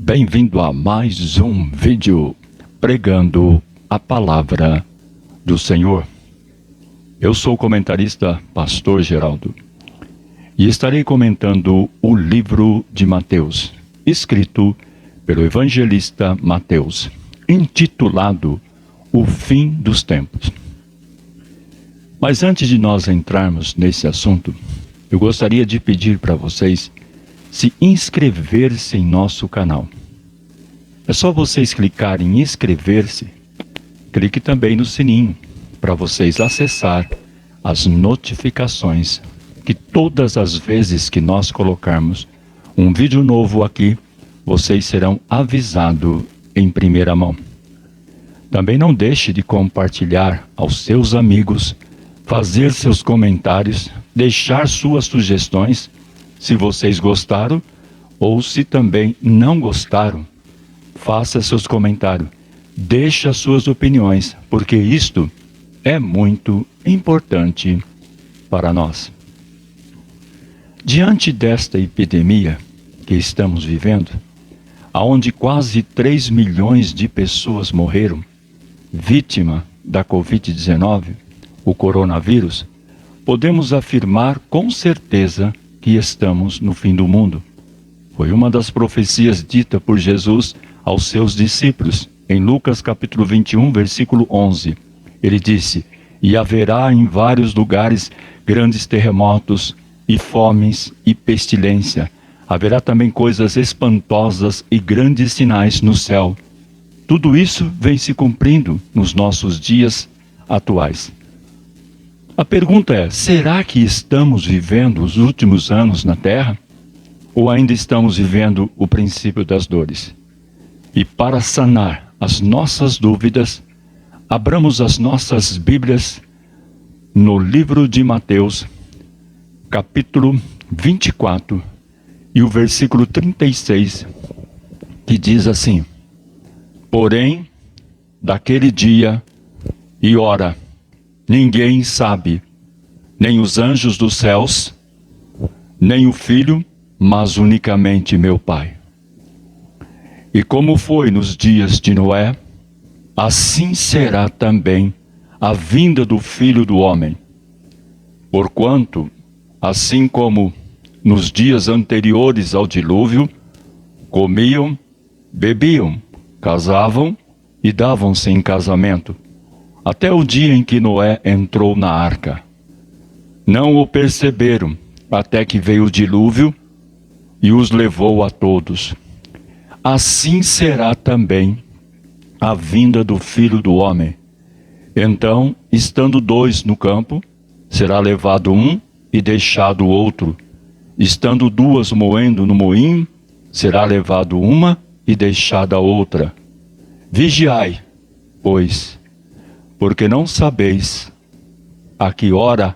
Bem-vindo a mais um vídeo pregando a palavra do Senhor. Eu sou o comentarista Pastor Geraldo e estarei comentando o livro de Mateus, escrito pelo evangelista Mateus, intitulado O Fim dos Tempos. Mas antes de nós entrarmos nesse assunto, eu gostaria de pedir para vocês se inscrever-se em nosso canal. É só vocês clicarem em inscrever-se, clique também no sininho para vocês acessar as notificações que todas as vezes que nós colocarmos um vídeo novo aqui, vocês serão avisados em primeira mão. Também não deixe de compartilhar aos seus amigos, fazer seus comentários, deixar suas sugestões, se vocês gostaram ou se também não gostaram. Faça seus comentários, deixe as suas opiniões, porque isto é muito importante para nós. Diante desta epidemia que estamos vivendo, onde quase 3 milhões de pessoas morreram, vítima da Covid-19, o coronavírus, podemos afirmar com certeza que estamos no fim do mundo. Foi uma das profecias dita por Jesus aos seus discípulos, em Lucas capítulo 21, versículo 11. Ele disse: "E haverá em vários lugares grandes terremotos, e fomes, e pestilência. Haverá também coisas espantosas e grandes sinais no céu." Tudo isso vem se cumprindo nos nossos dias atuais. A pergunta é: será que estamos vivendo os últimos anos na Terra? Ou ainda estamos vivendo o princípio das dores? E para sanar as nossas dúvidas, abramos as nossas Bíblias no livro de Mateus, capítulo 24, e o versículo 36, que diz assim: "Porém, daquele dia e hora, ninguém sabe, nem os anjos dos céus, nem o Filho, mas unicamente meu Pai. E como foi nos dias de Noé, assim será também a vinda do Filho do Homem. Porquanto, assim como nos dias anteriores ao dilúvio, comiam, bebiam, casavam e davam-se em casamento, até o dia em que Noé entrou na arca. Não o perceberam, até que veio o dilúvio e os levou a todos. Assim será também a vinda do Filho do Homem. Então, estando 2 no campo, será levado um e deixado o outro. Estando 2 moendo no moinho, será levado uma e deixada a outra. Vigiai, pois, porque não sabeis a que hora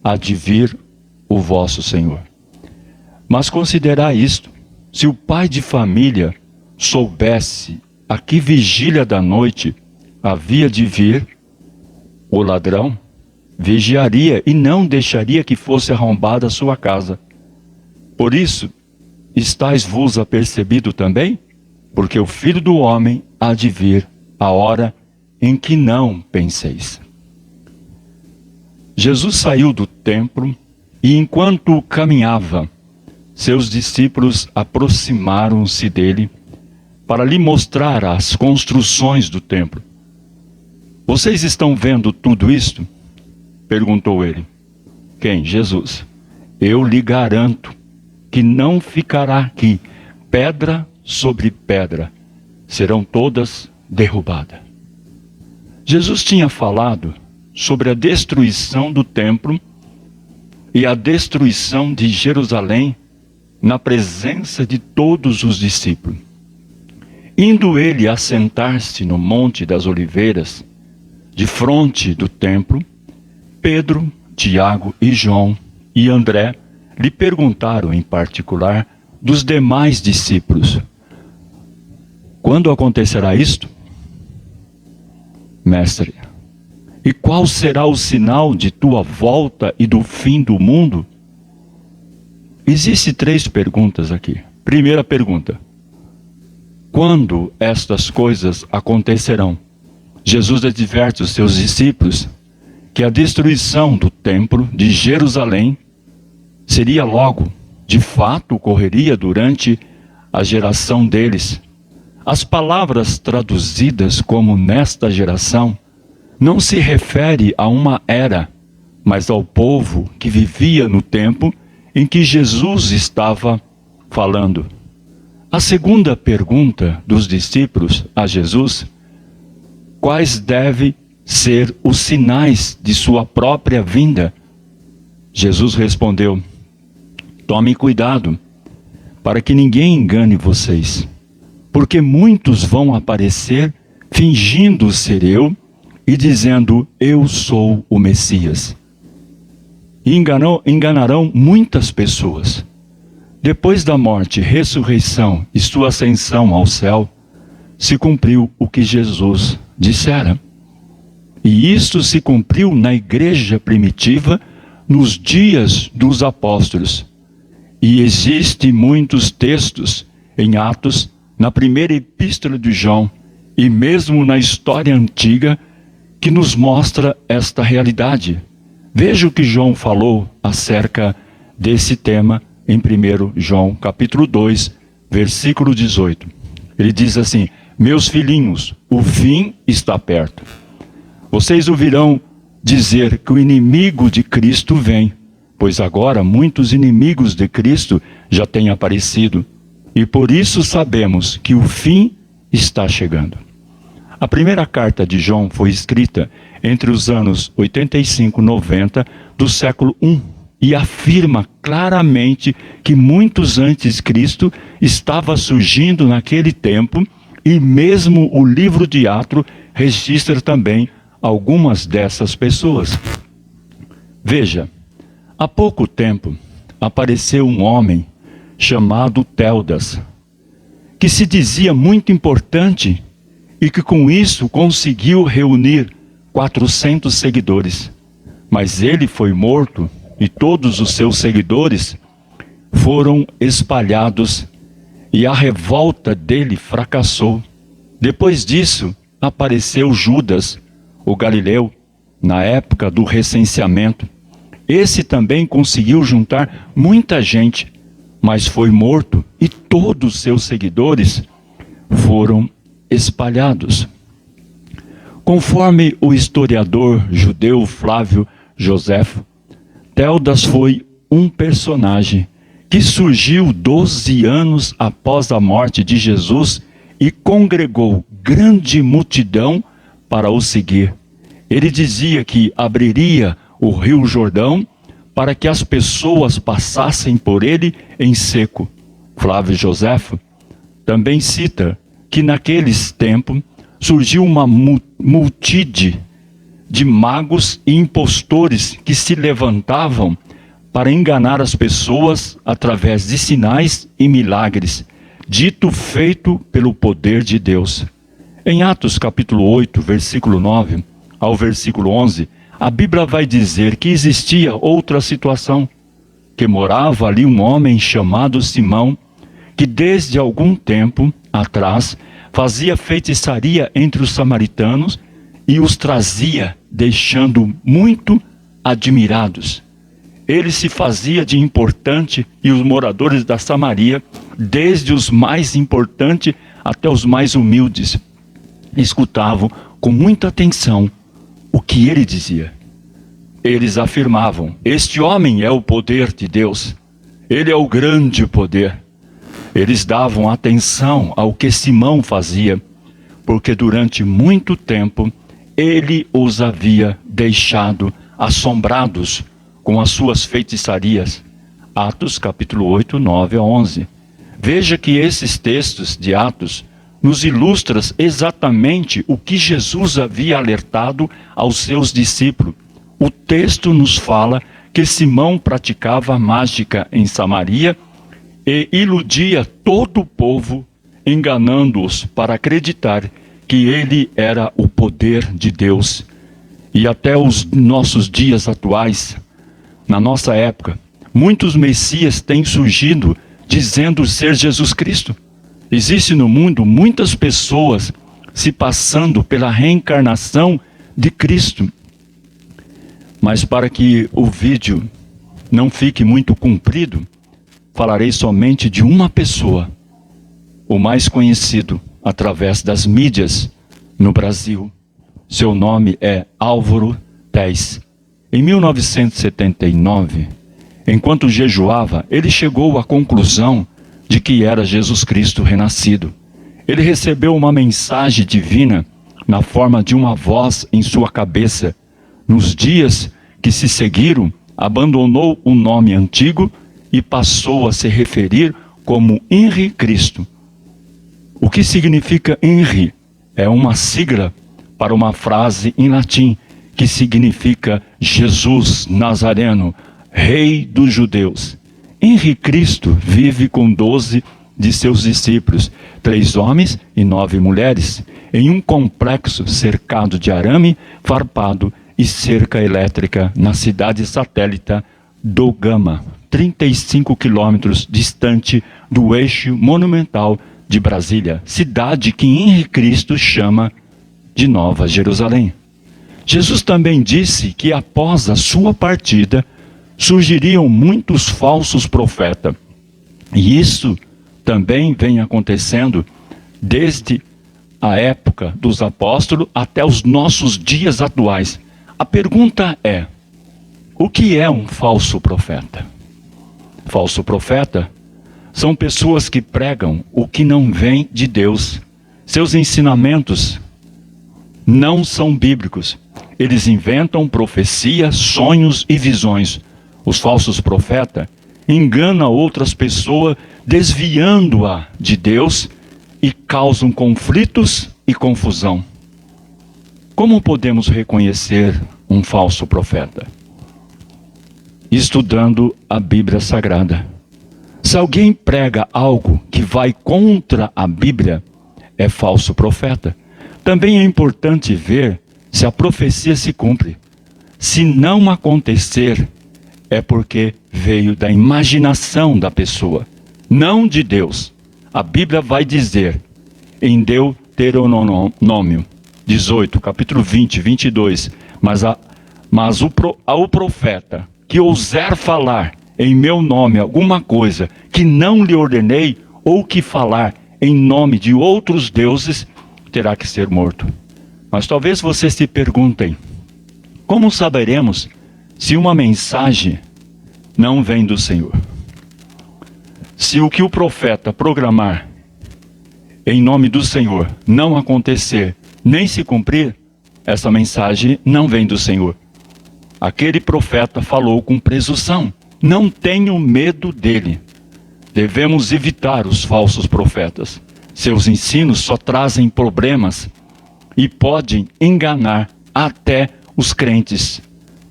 há de vir o vosso Senhor. Mas considerai isto: se o pai de família soubesse a que vigília da noite havia de vir o ladrão, vigiaria e não deixaria que fosse arrombada a sua casa. Por isso, estáis vos apercebido também, porque o Filho do Homem há de vir a hora em que não penseis." Jesus saiu do templo e, enquanto caminhava, seus discípulos aproximaram-se dele para lhe mostrar as construções do templo. "Vocês estão vendo tudo isto?" perguntou ele. Quem? Jesus. "Eu lhe garanto que não ficará aqui pedra sobre pedra, serão todas derrubadas." Jesus tinha falado sobre a destruição do templo e a destruição de Jerusalém na presença de todos os discípulos. Indo ele assentar-se no Monte das Oliveiras, de frente do templo, Pedro, Tiago e João e André lhe perguntaram em particular dos demais discípulos: "Quando acontecerá isto, Mestre? E qual será o sinal de tua volta e do fim do mundo?" Existem 3 perguntas aqui. Primeira pergunta: quando estas coisas acontecerão? Jesus adverte os seus discípulos que a destruição do templo de Jerusalém seria logo, de fato, ocorreria durante a geração deles. As palavras traduzidas como nesta geração não se refere a uma era, mas ao povo que vivia no tempo em que Jesus estava falando. A segunda pergunta dos discípulos a Jesus: quais devem ser os sinais de sua própria vinda? Jesus respondeu: tome cuidado, para que ninguém engane vocês, porque muitos vão aparecer fingindo ser eu e dizendo: eu sou o Messias. E enganarão muitas pessoas. Depois da morte, ressurreição e sua ascensão ao céu, se cumpriu o que Jesus dissera. E isto se cumpriu na igreja primitiva, nos dias dos apóstolos. E existem muitos textos em Atos, na primeira epístola de João, e mesmo na história antiga, que nos mostra esta realidade. Veja o que João falou acerca desse tema em 1 João capítulo 2, versículo 18. Ele diz assim: meus filhinhos, o fim está perto. Vocês ouvirão dizer que o inimigo de Cristo vem, pois agora muitos inimigos de Cristo já têm aparecido, e por isso sabemos que o fim está chegando. A primeira carta de João foi escrita entre os anos 85 e 90 do século I, e afirma claramente que muitos antes de Cristo estava surgindo naquele tempo, e mesmo o livro de Atos registra também algumas dessas pessoas. Veja, há pouco tempo apareceu um homem chamado Teudas, que se dizia muito importante e que com isso conseguiu reunir 400 seguidores. Mas ele foi morto e todos os seus seguidores foram espalhados e a revolta dele fracassou. Depois disso, apareceu Judas, o Galileu, na época do recenseamento. Esse também conseguiu juntar muita gente, mas foi morto e todos os seus seguidores foram espalhados. Conforme o historiador judeu Flávio Joséfo, Teudas foi um personagem que surgiu 12 anos após a morte de Jesus e congregou grande multidão para o seguir. Ele dizia que abriria o rio Jordão para que as pessoas passassem por ele em seco. Flávio Joséfo também cita que naqueles tempos surgiu uma multidão de magos e impostores que se levantavam para enganar as pessoas através de sinais e milagres, dito feito pelo poder de Deus. Em Atos capítulo 8, versículo 9 ao versículo 11, a Bíblia vai dizer que existia outra situação, que morava ali um homem chamado Simão, que desde algum tempo atrás fazia feitiçaria entre os samaritanos e os trazia, deixando muito admirados. Ele se fazia de importante e os moradores da Samaria, desde os mais importantes até os mais humildes, escutavam com muita atenção o que ele dizia. Eles afirmavam: este homem é o poder de Deus, ele é o grande poder. Eles davam atenção ao que Simão fazia, porque durante muito tempo ele os havia deixado assombrados com as suas feitiçarias. Atos capítulo 8, 9 a 11. Veja que esses textos de Atos nos ilustram exatamente o que Jesus havia alertado aos seus discípulos. O texto nos fala que Simão praticava mágica em Samaria e iludia todo o povo, enganando-os para acreditar que ele era o poder de Deus. E até os nossos dias atuais, na nossa época, muitos messias têm surgido dizendo ser Jesus Cristo. Existe no mundo muitas pessoas se passando pela reencarnação de Cristo. Mas para que o vídeo não fique muito comprido, falarei somente de uma pessoa, o mais conhecido através das mídias no Brasil. Seu nome é Álvaro Téis. Em 1979, enquanto jejuava, ele chegou à conclusão de que era Jesus Cristo renascido. Ele recebeu uma mensagem divina na forma de uma voz em sua cabeça. Nos dias que se seguiram, abandonou o nome antigo e passou a se referir como Henri Cristo. O que significa Henri? É uma sigla para uma frase em latim que significa Jesus Nazareno, Rei dos Judeus. Henri Cristo vive com 12 de seus discípulos, 3 homens e 9 mulheres, em um complexo cercado de arame farpado e cerca elétrica na cidade satélite do Gama, 35 quilômetros distante do eixo monumental de Brasília, cidade que Henri Cristo chama de Nova Jerusalém. Jesus também disse que após a sua partida surgiriam muitos falsos profetas. E isso também vem acontecendo desde a época dos apóstolos até os nossos dias atuais. A pergunta é: o que é um falso profeta? Falso profeta são pessoas que pregam o que não vem de Deus. Seus ensinamentos não são bíblicos. Eles inventam profecias, sonhos e visões. Os falsos profetas enganam outras pessoas, desviando-a de Deus e causam conflitos e confusão. Como podemos reconhecer um falso profeta? Estudando a Bíblia Sagrada. Se alguém prega algo que vai contra a Bíblia, é falso profeta. Também é importante ver se a profecia se cumpre. Se não acontecer, é porque veio da imaginação da pessoa, não de Deus. A Bíblia vai dizer em Deuteronômio 18, capítulo 20, 22, mas o profeta que ouser falar em meu nome alguma coisa que não lhe ordenei, ou que falar em nome de outros deuses, terá que ser morto. Mas talvez vocês se perguntem: como saberemos se uma mensagem não vem do Senhor? Se o que o profeta programar em nome do Senhor não acontecer, nem se cumprir, essa mensagem não vem do Senhor. Aquele profeta falou com presunção. Não tenham medo dele. Devemos evitar os falsos profetas. Seus ensinos só trazem problemas e podem enganar até os crentes.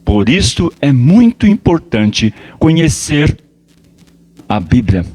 Por isso é muito importante conhecer a Bíblia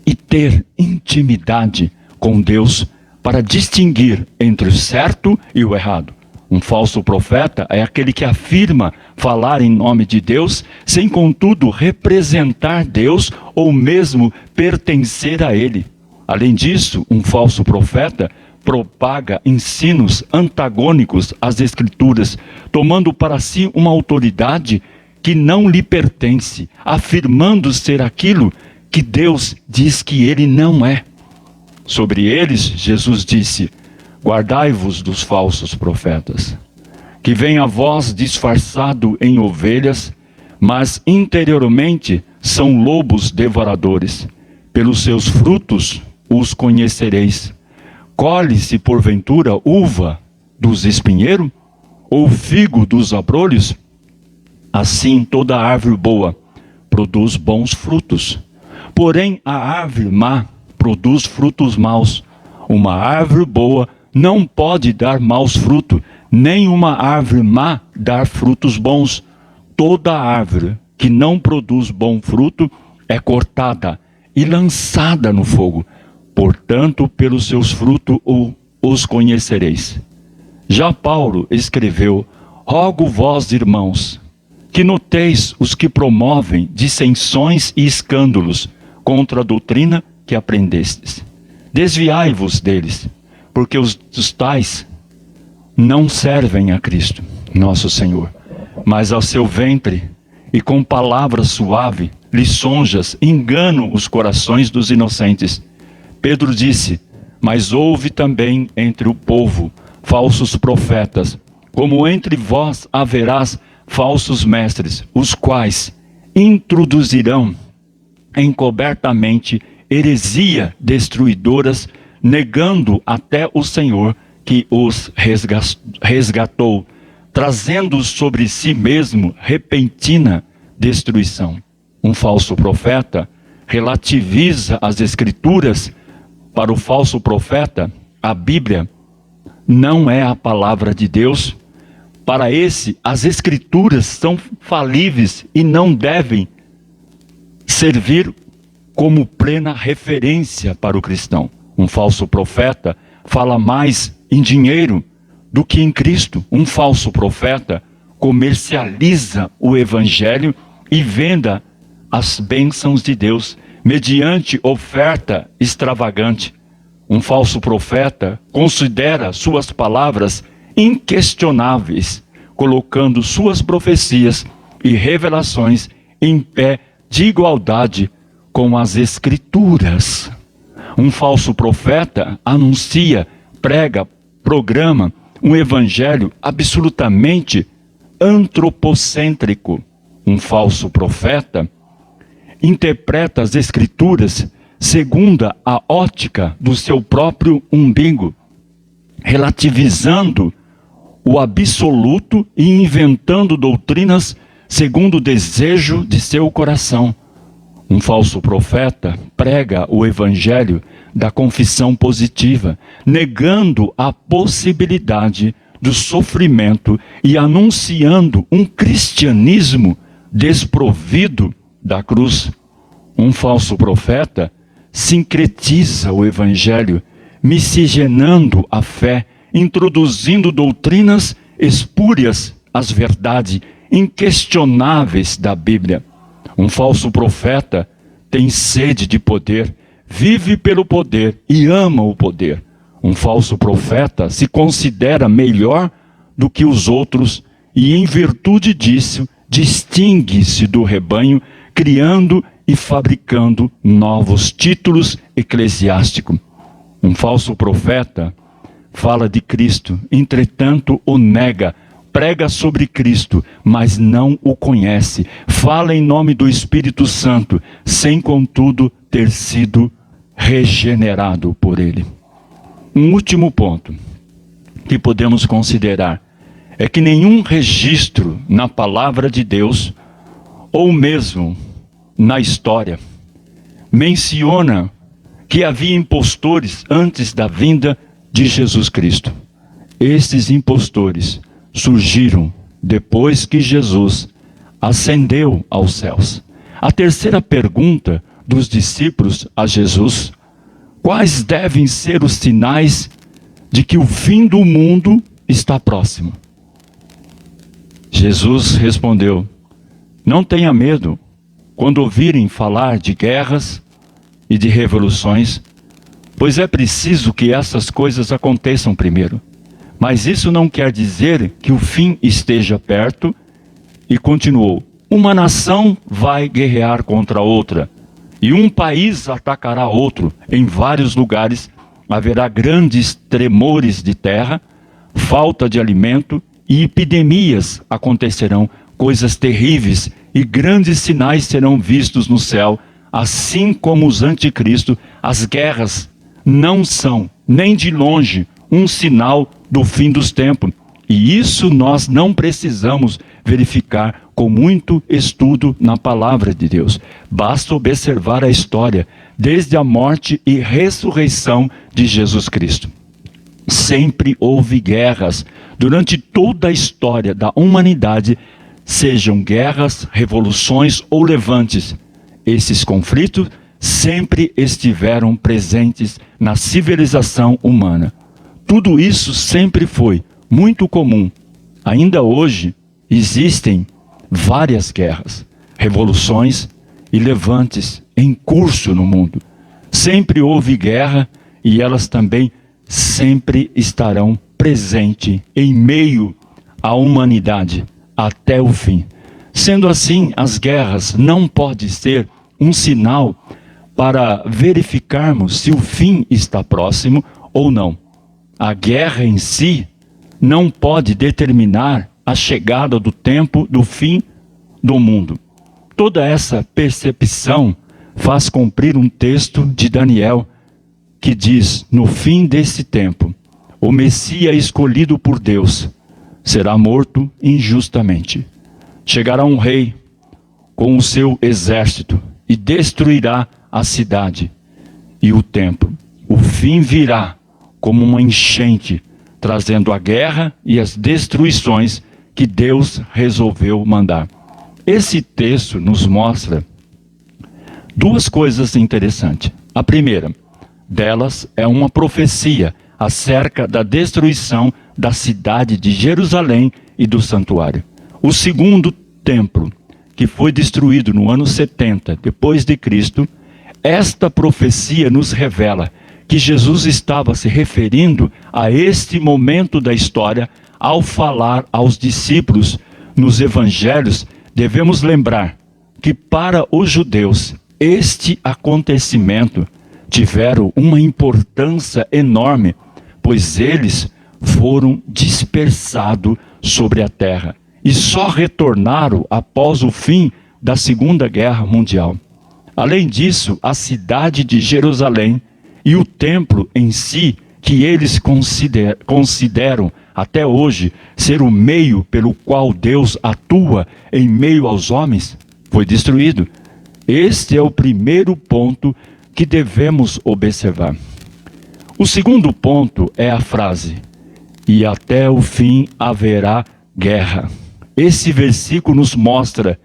e ter intimidade com Deus para distinguir entre o certo e o errado. Um falso profeta é aquele que afirma falar em nome de Deus, sem contudo representar Deus ou mesmo pertencer a Ele. Além disso, um falso profeta propaga ensinos antagônicos às Escrituras, tomando para si uma autoridade que não lhe pertence, afirmando ser aquilo que Deus diz que ele não é. Sobre eles, Jesus disse: guardai-vos dos falsos profetas, que vêm a vós disfarçado em ovelhas, mas interiormente são lobos devoradores. Pelos seus frutos os conhecereis. Colhe-se porventura uva dos espinheiros, ou figo dos abrolhos? Assim toda árvore boa produz bons frutos, porém a árvore má produz frutos maus. Uma árvore boa não pode dar maus frutos, nem uma árvore má dar frutos bons. Toda árvore que não produz bom fruto é cortada e lançada no fogo. Portanto, pelos seus frutos os conhecereis. Já Paulo escreveu: rogo vós, irmãos, que noteis os que promovem dissensões e escândalos contra a doutrina que aprendestes. Desviai-vos deles, porque os tais não servem a Cristo, nosso Senhor, mas ao seu ventre, e com palavra suave, lisonjas, enganam os corações dos inocentes. Pedro disse: mas houve também entre o povo falsos profetas, como entre vós haverás falsos mestres, os quais introduzirão encobertamente heresia destruidoras, negando até o Senhor que os resgatou, trazendo sobre si mesmo repentina destruição. Um falso profeta relativiza as Escrituras. Para o falso profeta, a Bíblia não é a palavra de Deus. Para esse, as Escrituras são falíveis e não devem servir como plena referência para o cristão. Um falso profeta fala mais em dinheiro do que em Cristo. Um falso profeta comercializa o Evangelho e venda as bênçãos de Deus mediante oferta extravagante. Um falso profeta considera suas palavras inquestionáveis, colocando suas profecias e revelações em pé de igualdade com as Escrituras. Um falso profeta anuncia, prega, programa um evangelho absolutamente antropocêntrico. Um falso profeta interpreta as Escrituras segundo a ótica do seu próprio umbigo, relativizando o absoluto e inventando doutrinas segundo o desejo de seu coração. Um falso profeta prega o evangelho da confissão positiva, negando a possibilidade do sofrimento e anunciando um cristianismo desprovido da cruz. Um falso profeta sincretiza o evangelho, miscigenando a fé, introduzindo doutrinas espúrias às verdades inquestionáveis da Bíblia. Um falso profeta tem sede de poder, vive pelo poder e ama o poder. Um falso profeta se considera melhor do que os outros e, em virtude disso, distingue-se do rebanho, criando e fabricando novos títulos eclesiásticos. Um falso profeta fala de Cristo, entretanto o nega, prega sobre Cristo, mas não o conhece, fala em nome do Espírito Santo, sem contudo ter sido regenerado por ele. Um último ponto que podemos considerar é que nenhum registro na palavra de Deus, ou mesmo na história, menciona que havia impostores antes da vinda de Jesus Cristo. Esses impostores surgiram depois que Jesus ascendeu aos céus. A terceira pergunta dos discípulos a Jesus: quais devem ser os sinais de que o fim do mundo está próximo? Jesus respondeu: não tenha medo quando ouvirem falar de guerras e de revoluções, pois é preciso que essas coisas aconteçam primeiro. Mas isso não quer dizer que o fim esteja perto. E continuou: uma nação vai guerrear contra outra, e um país atacará outro. Em vários lugares haverá grandes tremores de terra, falta de alimento e epidemias acontecerão, coisas terríveis e grandes sinais serão vistos no céu, assim como os anticristos. As guerras não são, nem de longe, um sinal do fim dos tempos. E isso nós não precisamos verificar com muito estudo na palavra de Deus. Basta observar a história, desde a morte e ressurreição de Jesus Cristo. Sempre houve guerras durante toda a história da humanidade, sejam guerras, revoluções ou levantes. Esses conflitos sempre estiveram presentes na civilização humana. Tudo isso sempre foi muito comum. Ainda hoje existem várias guerras, revoluções e levantes em curso no mundo. Sempre houve guerra e elas também sempre estarão presentes em meio à humanidade até o fim. Sendo assim, as guerras não podem ser um sinal para verificarmos se o fim está próximo ou não. A guerra em si não pode determinar a chegada do tempo do fim do mundo. Toda essa percepção faz cumprir um texto de Daniel que diz: no fim desse tempo, o Messias escolhido por Deus será morto injustamente. Chegará um rei com o seu exército e destruirá a cidade e o templo. O fim virá como uma enchente, trazendo a guerra e as destruições que Deus resolveu mandar. Esse texto nos mostra duas coisas interessantes. A primeira delas é uma profecia acerca da destruição da cidade de Jerusalém e do santuário. O segundo templo, que foi destruído no ano 70 depois de Cristo, esta profecia nos revela que Jesus estava se referindo a este momento da história ao falar aos discípulos nos evangelhos. Devemos lembrar que para os judeus este acontecimento tiveram uma importância enorme, pois eles foram dispersados sobre a terra e só retornaram após o fim da Segunda Guerra Mundial. Além disso, a cidade de Jerusalém e o templo em si, que eles consideram até hoje ser o meio pelo qual Deus atua em meio aos homens, foi destruído. Este é o primeiro ponto que devemos observar. O segundo ponto é a frase: e até o fim haverá guerra. Esse versículo nos mostra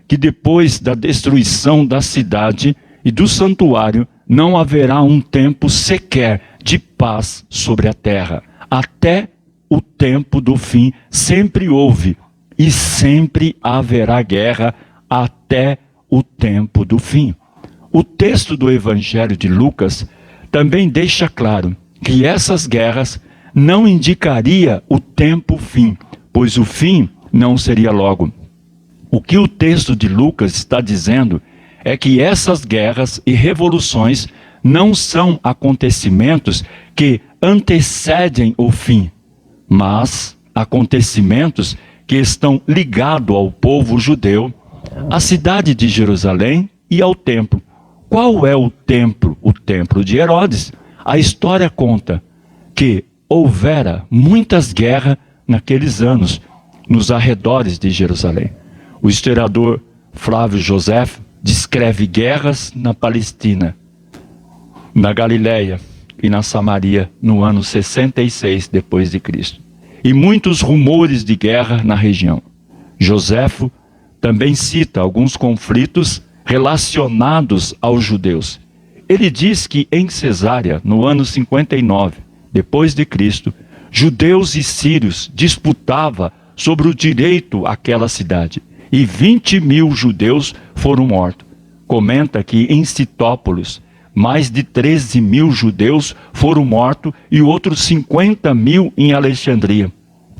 que depois da destruição da cidade e do santuário, não haverá um tempo sequer de paz sobre a terra. Até o tempo do fim sempre houve e sempre haverá guerra até o tempo do fim. O texto do Evangelho de Lucas também deixa claro que essas guerras não indicaria o tempo fim, pois o fim não seria logo. O que o texto de Lucas está dizendo é que essas guerras e revoluções não são acontecimentos que antecedem o fim, mas acontecimentos que estão ligados ao povo judeu, à cidade de Jerusalém e ao templo. Qual é o templo? O templo de Herodes. A história conta que houvera muitas guerras naqueles anos, nos arredores de Jerusalém. O historiador Flávio Josefo descreve guerras na Palestina, na Galileia e na Samaria no ano 66 depois de Cristo. E muitos rumores de guerra na região. Josefo também cita alguns conflitos relacionados aos judeus. Ele diz que em Cesárea, no ano 59 depois de Cristo, judeus e sírios disputavam sobre o direito àquela cidade, e 20.000 judeus foram mortos. Comenta que em Citópolis, mais de 13.000 judeus foram mortos e outros 50.000 em Alexandria.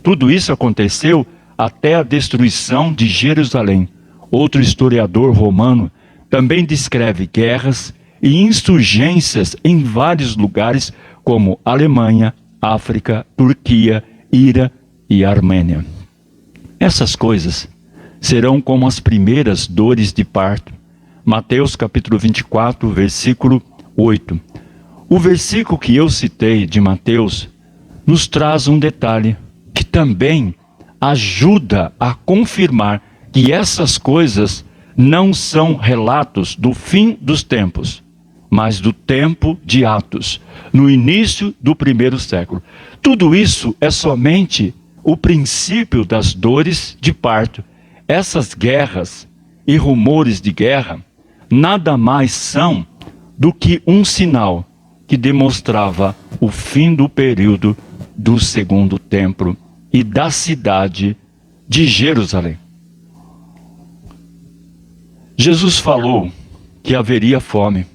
Tudo isso aconteceu até a destruição de Jerusalém. Outro historiador romano também descreve guerras e insurgências em vários lugares, como Alemanha, África, Turquia, Ira e Armênia. Essas coisas serão como as primeiras dores de parto. Mateus capítulo 24, versículo 8. O versículo que eu citei de Mateus nos traz um detalhe que também ajuda a confirmar que essas coisas não são relatos do fim dos tempos, mas do tempo de Atos, no início do primeiro século. Tudo isso é somente o princípio das dores de parto. Essas guerras e rumores de guerra nada mais são do que um sinal que demonstrava o fim do período do segundo templo e da cidade de Jerusalém. Jesus falou que haveria fome.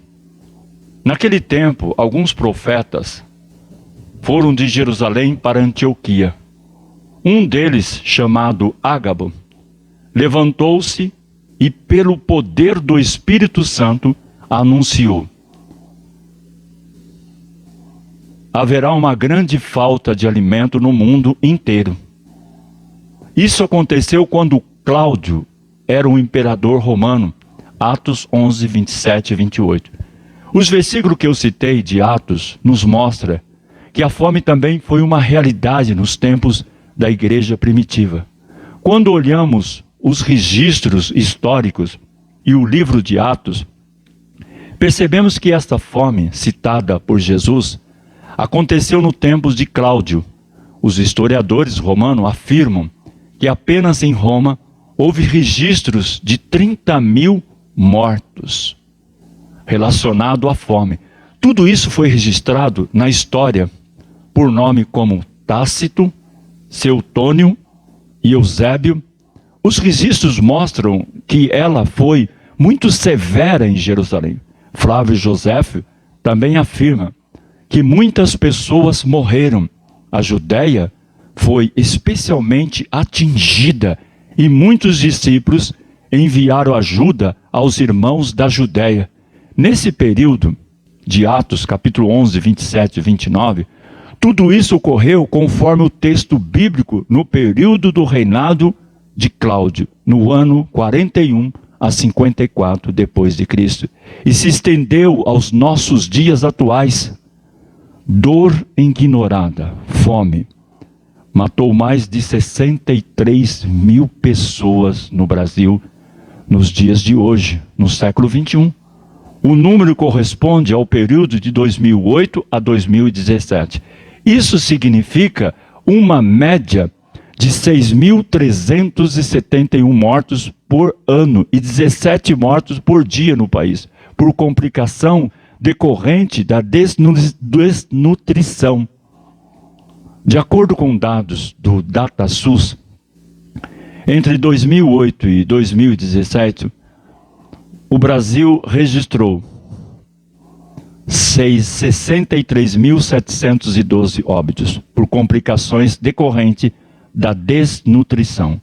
Naquele tempo, alguns profetas foram de Jerusalém para Antioquia. Um deles, chamado Ágabo, levantou-se e, pelo poder do Espírito Santo, anunciou: haverá uma grande falta de alimento no mundo inteiro. Isso aconteceu quando Cláudio era o imperador romano. Atos 11, 27 e 28. Os versículos que eu citei de Atos nos mostra que a fome também foi uma realidade nos tempos da igreja primitiva. Quando olhamos os registros históricos e o livro de Atos, percebemos que esta fome citada por Jesus aconteceu no tempo de Cláudio. Os historiadores romanos afirmam que apenas em Roma houve registros de 30.000 mortos relacionados à fome. Tudo isso foi registrado na história por nome como Tácito, Seutônio e Eusébio. Os registros mostram que ela foi muito severa em Jerusalém. Flávio Joséfo também afirma que muitas pessoas morreram. A Judéia foi especialmente atingida e muitos discípulos enviaram ajuda aos irmãos da Judéia. Nesse período de Atos, capítulo 11, 27 e 29, tudo isso ocorreu conforme o texto bíblico no período do reinado de Cláudio, no ano 41 a 54 depois de Cristo, e se estendeu aos nossos dias atuais. Dor ignorada, fome, matou mais de 63.000 pessoas no Brasil nos dias de hoje, no século 21. O número corresponde ao período de 2008 a 2017. Isso significa uma média de 6.371 mortos por ano e 17 mortos por dia no país, por complicação decorrente da desnutrição. De acordo com dados do DataSUS, entre 2008 e 2017, o Brasil registrou 63.712 óbitos por complicações decorrentes da desnutrição.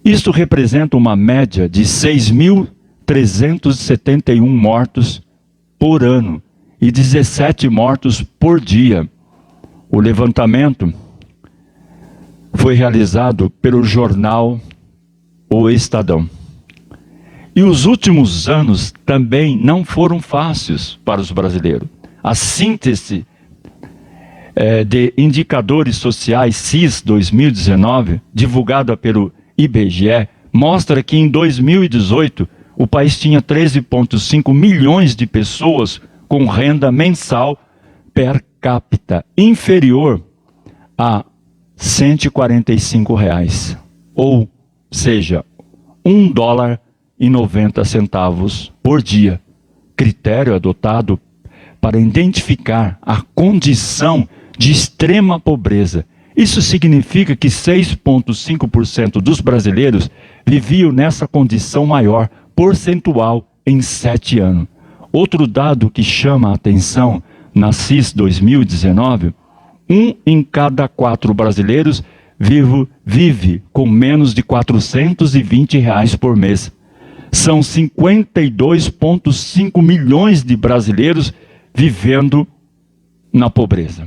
Isto representa uma média de 6.371 mortos por ano e 17 mortos por dia. O levantamento foi realizado pelo jornal O Estadão. E os últimos anos também não foram fáceis para os brasileiros. A síntese de indicadores sociais CIS 2019, divulgada pelo IBGE, mostra que em 2018 o país tinha 13,5 milhões de pessoas com renda mensal per capita inferior a R$ 145, ou seja, $1,90 por dia. Critério adotado para identificar a condição de extrema pobreza. Isso significa que 6,5% dos brasileiros viviam nessa condição maior percentual em 7 anos. Outro dado que chama a atenção na CIS 2019, 1 em cada 4 brasileiros vive com menos de R$ 420 por mês. São 52,5 milhões de brasileiros vivendo na pobreza.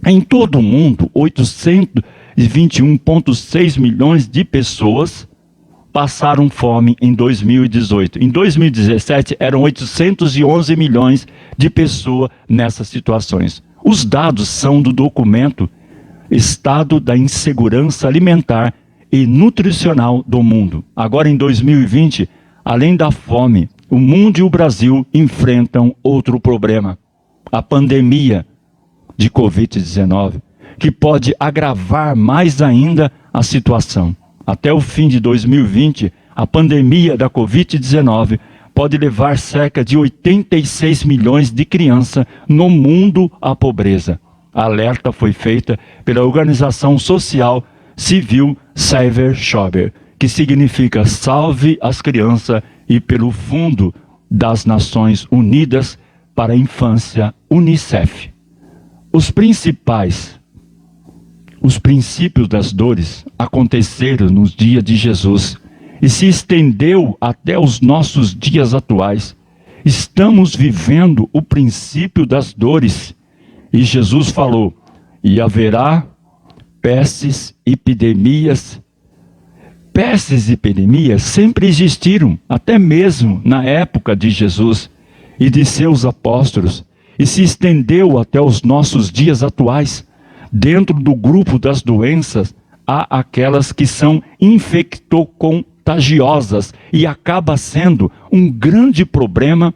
Em todo o mundo, 821,6 milhões de pessoas passaram fome em 2018. Em 2017, eram 811 milhões de pessoas nessas situações. Os dados são do documento Estado da Insegurança Alimentar e Nutricional do Mundo. Agora, em 2020, além da fome, o mundo e o Brasil enfrentam outro problema: a pandemia de Covid-19, que pode agravar mais ainda a situação. Até o fim de 2020, a pandemia da Covid-19 pode levar cerca de 86 milhões de crianças no mundo à pobreza. A alerta foi feita pela organização social civil Cyber Schober, que significa Salve as Crianças, e pelo Fundo das Nações Unidas para a Infância, UNICEF. Os princípios das dores aconteceram nos dias de Jesus e se estendeu até os nossos dias atuais. Estamos vivendo o princípio das dores. E Jesus falou: e haverá pestes, epidemias. Pestes e epidemias sempre existiram, até mesmo na época de Jesus e de seus apóstolos, e se estendeu até os nossos dias atuais. Dentro do grupo das doenças, há aquelas que são infectocontagiosas e acaba sendo um grande problema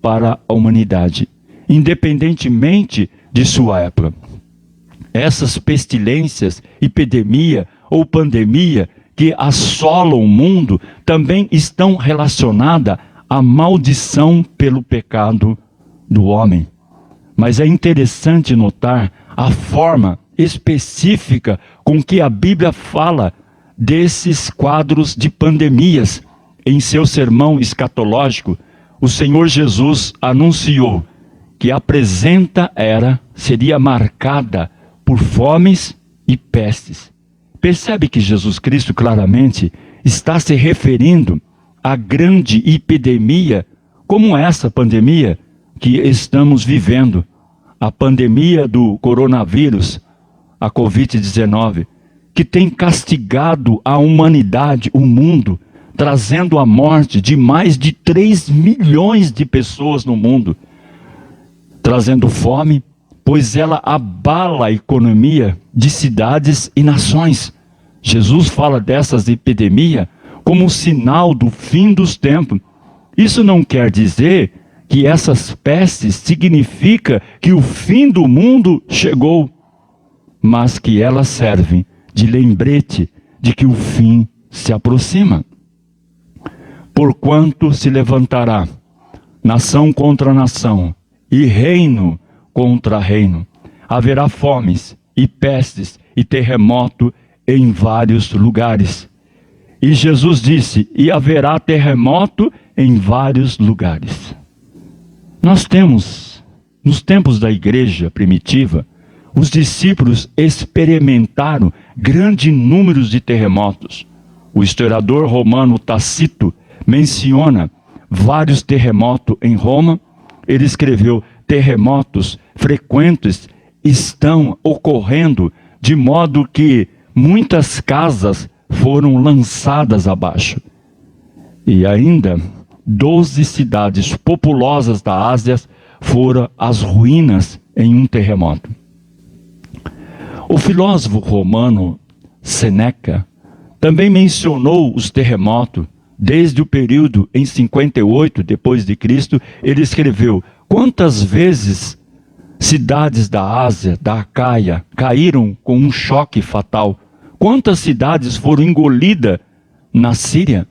para a humanidade, independentemente de sua época. Essas pestilências, epidemia ou pandemia que assolam o mundo também estão relacionadas à maldição pelo pecado do homem. Mas é interessante notar a forma específica com que a Bíblia fala desses quadros de pandemias. Em seu sermão escatológico, o Senhor Jesus anunciou que a presente era seria marcada por fomes e pestes. Percebe que Jesus Cristo claramente está se referindo à grande epidemia como essa pandemia que estamos vivendo, a pandemia do coronavírus, a Covid-19, que tem castigado a humanidade, o mundo, trazendo a morte de mais de 3 milhões de pessoas no mundo, trazendo fome, pois ela abala a economia de cidades e nações. Jesus fala dessas epidemias como um sinal do fim dos tempos. Isso não quer dizer que essas pestes significa que o fim do mundo chegou, mas que elas servem de lembrete de que o fim se aproxima. Porquanto se levantará nação contra nação e reino contra reino. Haverá fomes e pestes e terremoto em vários lugares. E Jesus disse: e haverá terremoto em vários lugares. Nós temos, nos tempos da igreja primitiva, os discípulos experimentaram grandes números de terremotos. O historiador romano Tácito menciona vários terremotos em Roma. Ele escreveu: terremotos frequentes estão ocorrendo, de modo que muitas casas foram lançadas abaixo. E ainda 12 cidades populosas da Ásia foram às ruínas em um terremoto. O filósofo romano Sêneca também mencionou os terremotos desde o período em 58 depois de Cristo. Ele escreveu: quantas vezes cidades da Ásia, da Acaia, caíram com um choque fatal? Quantas cidades foram engolidas na Síria?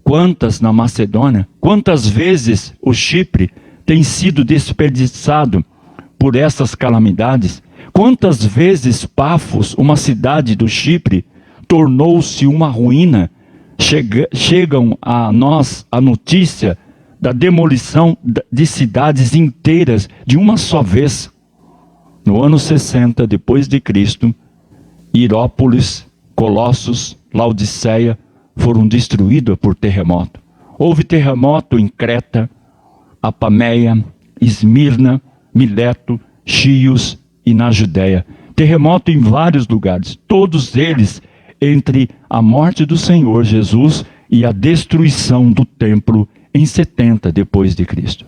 Quantas na Macedônia? Quantas vezes o Chipre tem sido desperdiçado por essas calamidades? Quantas vezes Pafos, uma cidade do Chipre, tornou-se uma ruína? Chegam a nós a notícia da demolição de cidades inteiras de uma só vez. No ano 60 depois de Cristo, Hierapolis, Colossos, Laodiceia foram destruídas por terremoto. Houve terremoto em Creta, Apameia, Esmirna, Mileto, Chios e na Judéia. Terremoto em vários lugares, todos eles entre a morte do Senhor Jesus e a destruição do templo em 70 depois de Cristo.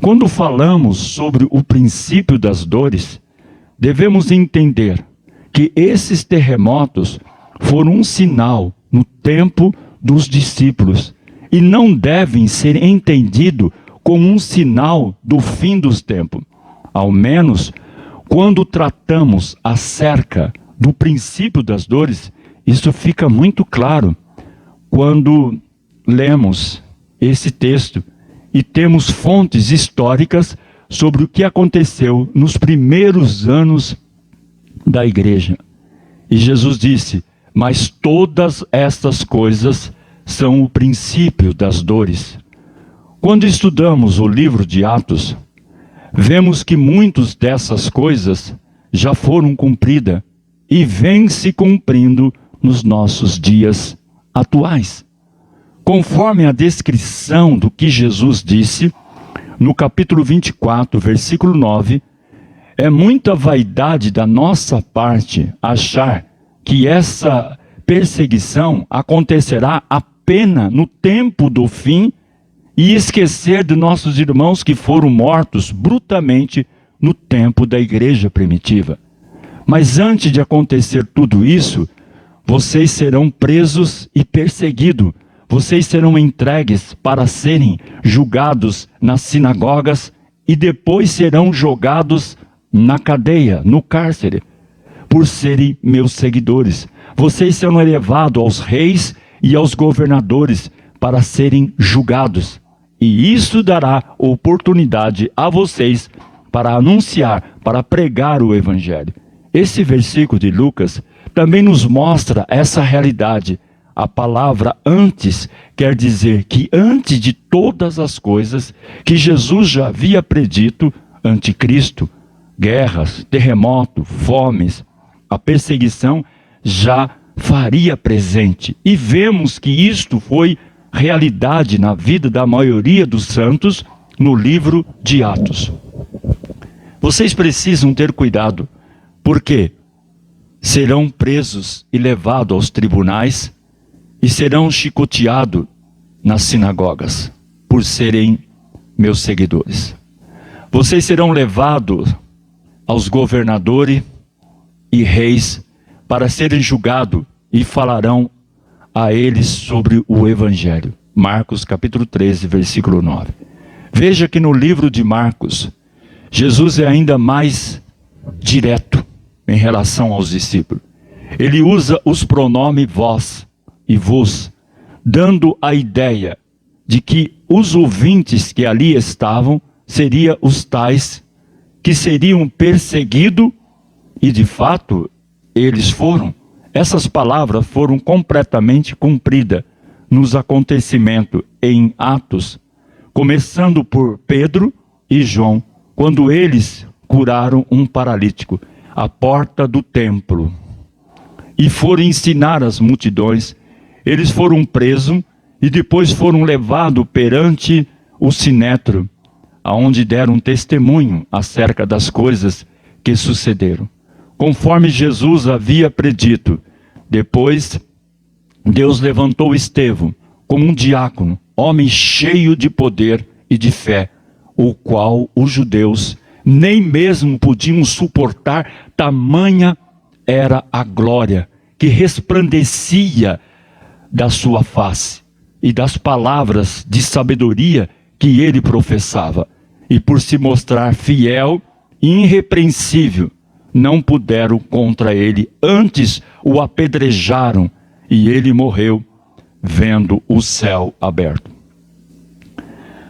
Quando falamos sobre o princípio das dores, devemos entender que esses terremotos foram um sinal no tempo dos discípulos e não devem ser entendidos como um sinal do fim dos tempos. Ao menos, quando tratamos acerca do princípio das dores, isso fica muito claro quando lemos esse texto e temos fontes históricas sobre o que aconteceu nos primeiros anos da igreja. E Jesus disse: mas todas estas coisas são o princípio das dores. Quando estudamos o livro de Atos, vemos que muitas dessas coisas já foram cumpridas e vêm se cumprindo nos nossos dias atuais. Conforme a descrição do que Jesus disse, no capítulo 24, versículo 9, é muita vaidade da nossa parte achar que essa perseguição acontecerá apenas no tempo do fim e esquecer de nossos irmãos que foram mortos brutalmente no tempo da igreja primitiva. Mas antes de acontecer tudo isso, vocês serão presos e perseguidos. Vocês serão entregues para serem julgados nas sinagogas e depois serão jogados na cadeia, no cárcere, por serem meus seguidores. Vocês serão levados aos reis e aos governadores para serem julgados. E isso dará oportunidade a vocês para anunciar, para pregar o evangelho. Esse versículo de Lucas também nos mostra essa realidade. A palavra antes quer dizer que antes de todas as coisas que Jesus já havia predito, anticristo, guerras, terremoto, fomes, a perseguição já faria presente. E vemos que isto foi realidade na vida da maioria dos santos no livro de Atos. Vocês precisam ter cuidado, porque serão presos e levados aos tribunais e serão chicoteados nas sinagogas por serem meus seguidores. Vocês serão levados aos governadores e reis para serem julgados e falarão a eles sobre o evangelho. Marcos capítulo 13, versículo 9. Veja que no livro de Marcos, Jesus é ainda mais direto em relação aos discípulos. Ele usa os pronomes vós e vos, dando a ideia de que os ouvintes que ali estavam seriam os tais que seriam perseguidos, e de fato eles foram. Essas palavras foram completamente cumpridas nos acontecimentos em Atos, começando por Pedro e João, quando eles curaram um paralítico à porta do templo e foram ensinar as multidões. Eles foram presos e depois foram levados perante o sinédrio, aonde deram testemunho acerca das coisas que sucederam, conforme Jesus havia predito. Depois, Deus levantou Estevão como um diácono, homem cheio de poder e de fé, o qual os judeus nem mesmo podiam suportar, tamanha era a glória que resplandecia da sua face e das palavras de sabedoria que ele professava. E por se mostrar fiel e irrepreensível, não puderam contra ele, antes o apedrejaram e ele morreu vendo o céu aberto.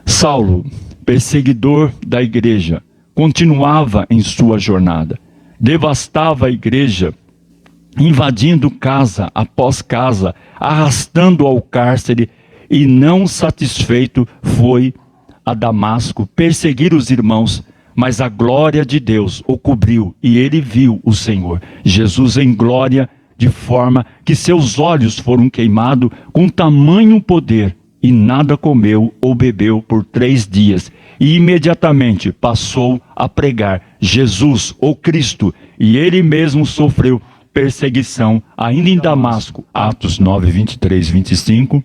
Saulo, perseguidor da igreja, continuava em sua jornada, devastava a igreja, invadindo casa após casa, arrastando ao cárcere, e não satisfeito foi a Damasco perseguir os irmãos, mas a glória de Deus o cobriu e ele viu o Senhor, Jesus em glória, de forma que seus olhos foram queimados com tamanho poder, e nada comeu ou bebeu por 3 dias, e imediatamente passou a pregar Jesus, o Cristo, e ele mesmo sofreu perseguição ainda em Damasco. Atos 9, 23, 25.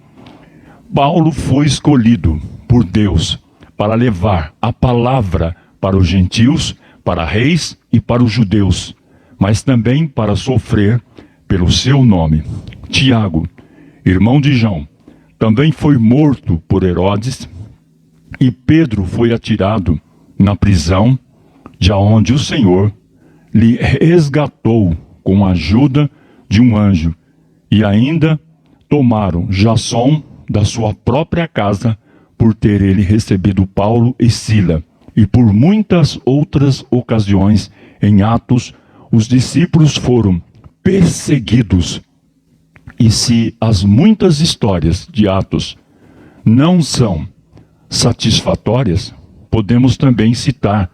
Paulo foi escolhido por Deus para levar a palavra para os gentios, para reis e para os judeus, mas também para sofrer pelo seu nome. Tiago, irmão de João, também foi morto por Herodes, e Pedro foi atirado na prisão, de onde o Senhor lhe resgatou com a ajuda de um anjo, e ainda tomaram Jasson da sua própria casa, por ter ele recebido Paulo e Sila. E por muitas outras ocasiões em Atos, os discípulos foram perseguidos. E se as muitas histórias de Atos não são satisfatórias, podemos também citar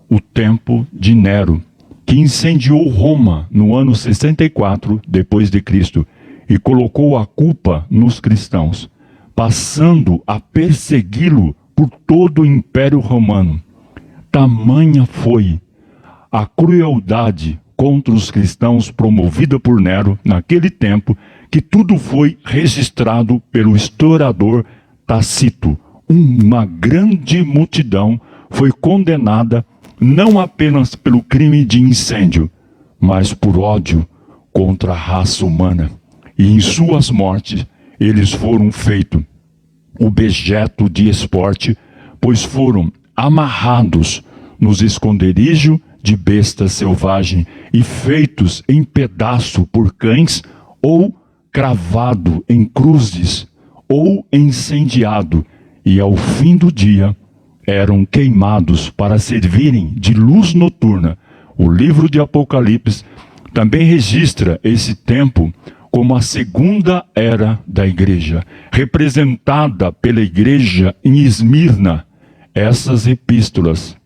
o tempo de Nero, que incendiou Roma no ano 64 depois de Cristo e colocou a culpa nos cristãos, passando a persegui-lo por todo o Império Romano. Tamanha foi a crueldade contra os cristãos promovida por Nero naquele tempo, que tudo foi registrado pelo historiador Tácito. Uma grande multidão foi condenada não apenas pelo crime de incêndio, mas por ódio contra a raça humana. E em suas mortes, eles foram feitos objeto de esporte, pois foram amarrados nos esconderijos de bestas selvagens e feitos em pedaço por cães, ou cravado em cruzes, ou incendiado, e ao fim do dia eram queimados para servirem de luz noturna. O livro de Apocalipse também registra esse tempo como a segunda era da igreja, representada pela igreja em Esmirna. Essas epístolas,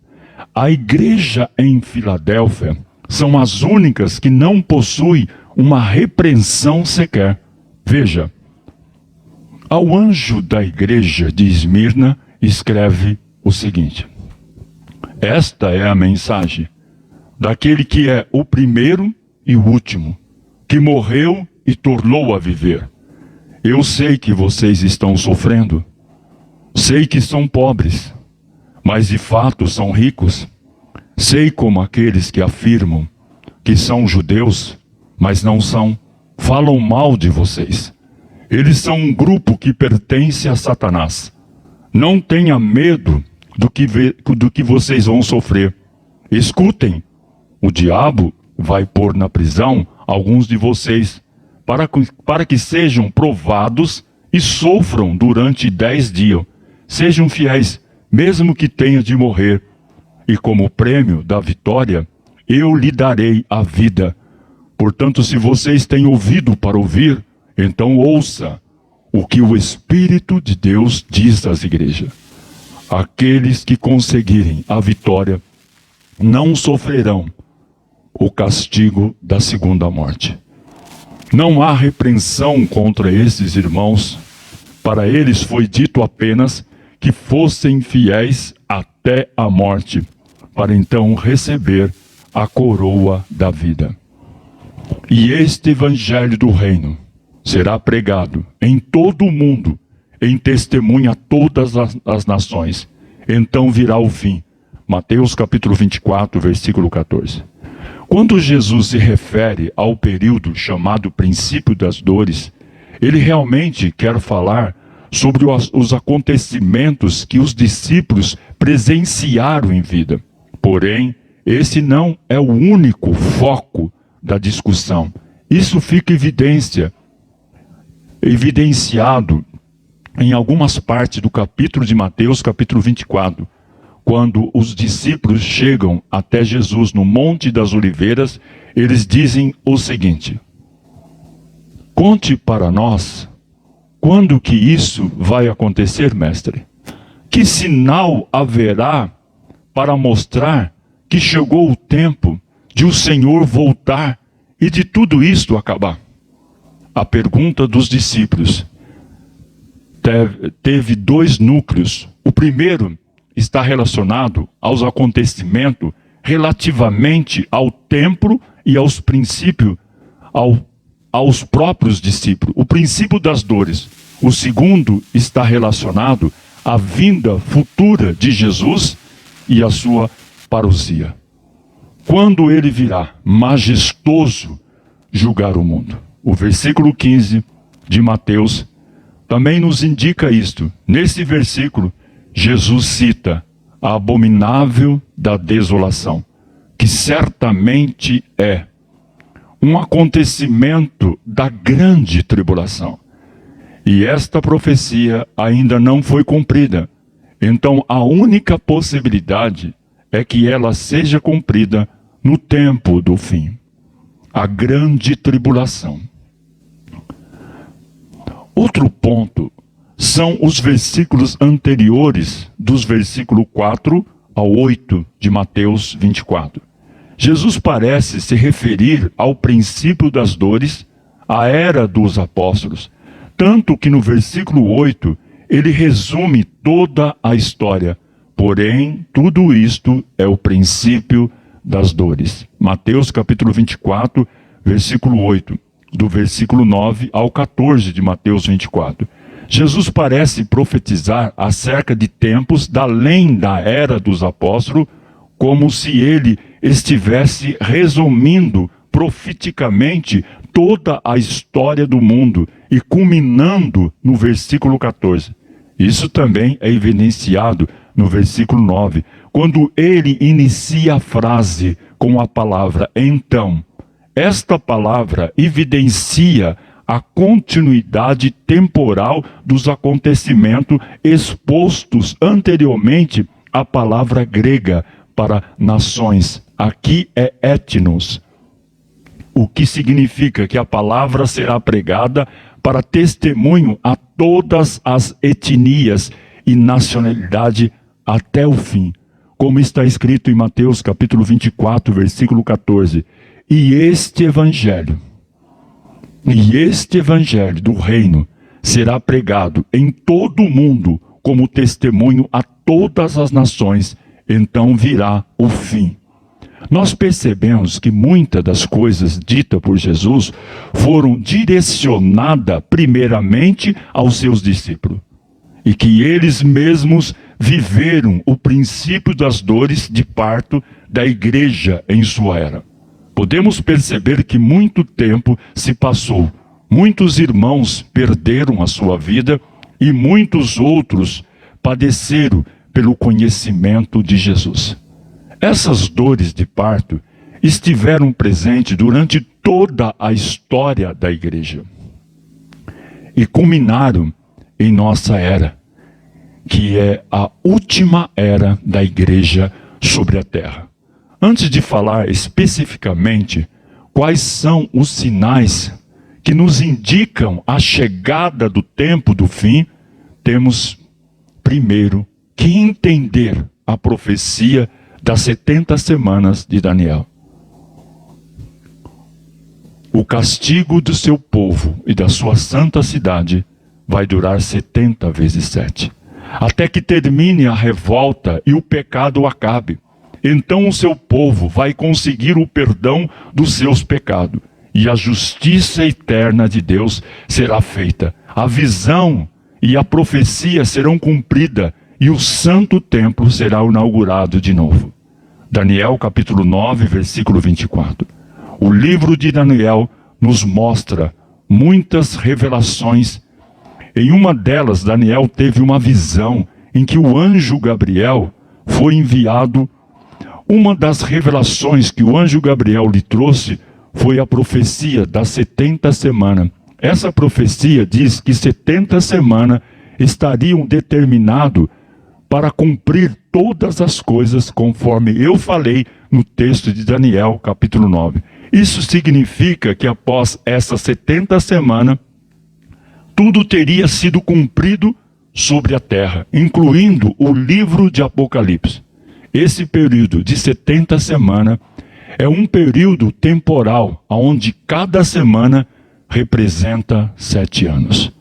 a igreja em Filadélfia, são as únicas que não possuem uma repreensão sequer. Veja, ao anjo da igreja de Esmirna escreve o seguinte: esta é a mensagem daquele que é o primeiro e o último, que morreu e tornou a viver. Eu sei que vocês estão sofrendo, sei que são pobres, mas de fato são ricos. Sei como aqueles que afirmam que são judeus, mas não são, falam mal de vocês. Eles são um grupo que pertence a Satanás. Não tenha medo do que vocês vão sofrer. Escutem, o diabo vai pôr na prisão alguns de vocês, para que sejam provados e sofram durante 10 dias. Sejam fiéis, mesmo que tenha de morrer. E como prêmio da vitória, eu lhe darei a vida. Portanto, se vocês têm ouvido para ouvir, então ouça o que o Espírito de Deus diz às igrejas. Aqueles que conseguirem a vitória não sofrerão o castigo da segunda morte. Não há repreensão contra esses irmãos. Para eles foi dito apenas que fossem fiéis até a morte, para então receber a coroa da vida. E este evangelho do reino será pregado em todo o mundo, em testemunha a todas as nações. Então virá o fim. Mateus capítulo 24, versículo 14. Quando Jesus se refere ao período chamado princípio das dores, ele realmente quer falar sobre os acontecimentos que os discípulos presenciaram em vida. Porém, esse não é o único foco da discussão. Isso fica evidenciado em algumas partes do capítulo de Mateus, capítulo 24, quando os discípulos chegam até Jesus no Monte das Oliveiras. Eles dizem o seguinte: conte para nós quando que isso vai acontecer, mestre? Que sinal haverá para mostrar que chegou o tempo de o Senhor voltar e de tudo isto acabar? A pergunta dos discípulos teve dois núcleos. O primeiro está relacionado aos acontecimentos relativamente ao templo e aos princípios, aos próprios discípulos. O princípio das dores. O segundo está relacionado à vinda futura de Jesus e a sua parousia. Quando ele virá, majestoso, julgar o mundo. O versículo 15 de Mateus também nos indica isto. Nesse versículo, Jesus cita a abominável da desolação, que certamente é um acontecimento da grande tribulação. E esta profecia ainda não foi cumprida. Então a única possibilidade é que ela seja cumprida no tempo do fim. A grande tribulação. Outro ponto são os versículos anteriores, dos versículos 4 ao 8 de Mateus 24. Jesus parece se referir ao princípio das dores, à era dos apóstolos, tanto que no versículo 8 ele resume toda a história. Porém, tudo isto é o princípio das dores. Mateus capítulo 24, versículo 8, do versículo 9 ao 14 de Mateus 24. Jesus parece profetizar acerca de tempos da além da era dos apóstolos, como se ele estivesse resumindo profeticamente toda a história do mundo e culminando no versículo 14. Isso também é evidenciado no versículo 9, quando ele inicia a frase com a palavra então. Esta palavra evidencia a continuidade temporal dos acontecimentos expostos anteriormente à palavra grega para nações. Aqui é etnos, o que significa que a palavra será pregada para testemunho a todas as etnias e nacionalidade até o fim, como está escrito em Mateus capítulo 24, versículo 14. E este evangelho do reino será pregado em todo o mundo como testemunho a todas as nações, então virá o fim. Nós percebemos que muitas das coisas ditas por Jesus foram direcionadas primeiramente aos seus discípulos, e que eles mesmos viveram o princípio das dores de parto da igreja em sua era. Podemos perceber que muito tempo se passou, muitos irmãos perderam a sua vida e muitos outros padeceram pelo conhecimento de Jesus. Essas dores de parto estiveram presentes durante toda a história da igreja e culminaram em nossa era, que é a última era da igreja sobre a terra. Antes de falar especificamente quais são os sinais que nos indicam a chegada do tempo do fim, temos primeiro que entender a profecia das 70 semanas de Daniel. O castigo do seu povo e da sua santa cidade vai durar 70 vezes 7, até que termine a revolta e o pecado acabe. Então o seu povo vai conseguir o perdão dos seus pecados, e a justiça eterna de Deus será feita. A visão e a profecia serão cumpridas, e o santo templo será inaugurado de novo. Daniel capítulo 9, versículo 24. O livro de Daniel nos mostra muitas revelações. Em uma delas, Daniel teve uma visão em que o anjo Gabriel foi enviado. Uma das revelações que o anjo Gabriel lhe trouxe foi a profecia das 70 semanas. Essa profecia diz que 70 semanas estariam determinadas para cumprir todas as coisas conforme eu falei no texto de Daniel, capítulo 9. Isso significa que após essas 70 semanas, tudo teria sido cumprido sobre a terra, incluindo o livro de Apocalipse. Esse período de 70 semanas é um período temporal, onde cada semana representa 7 anos.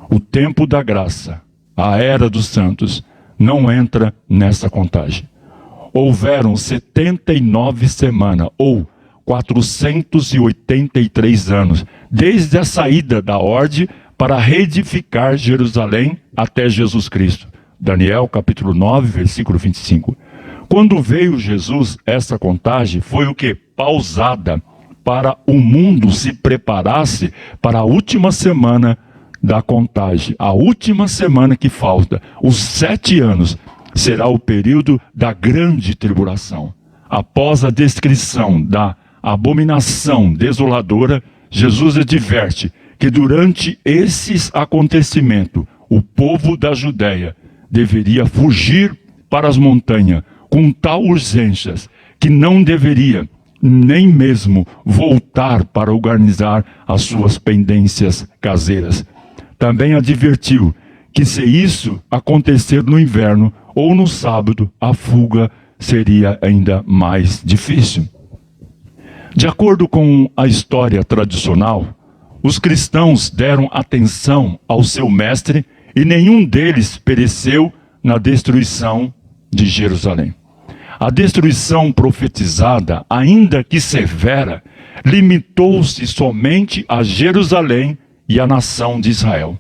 O tempo da graça, a era dos santos, não entra nessa contagem. Houveram 79 semanas, ou 483 anos, desde a saída da ordem para reedificar Jerusalém até Jesus Cristo. Daniel capítulo 9, versículo 25. Quando veio Jesus, essa contagem foi o que? Pausada, para o mundo se preparasse para a última semana da contagem. A última semana que falta, os 7 anos, será o período da grande tribulação. Após a descrição da abominação desoladora, Jesus adverte que durante esses acontecimentos, o povo da Judéia deveria fugir para as montanhas, com tal urgência que não deveria nem mesmo voltar para organizar as suas pendências caseiras. Também advertiu que se isso acontecer no inverno ou no sábado, a fuga seria ainda mais difícil. De acordo com a história tradicional, os cristãos deram atenção ao seu mestre e nenhum deles pereceu na destruição de Jerusalém. A destruição profetizada, ainda que severa, limitou-se somente a Jerusalém e a nação de Israel.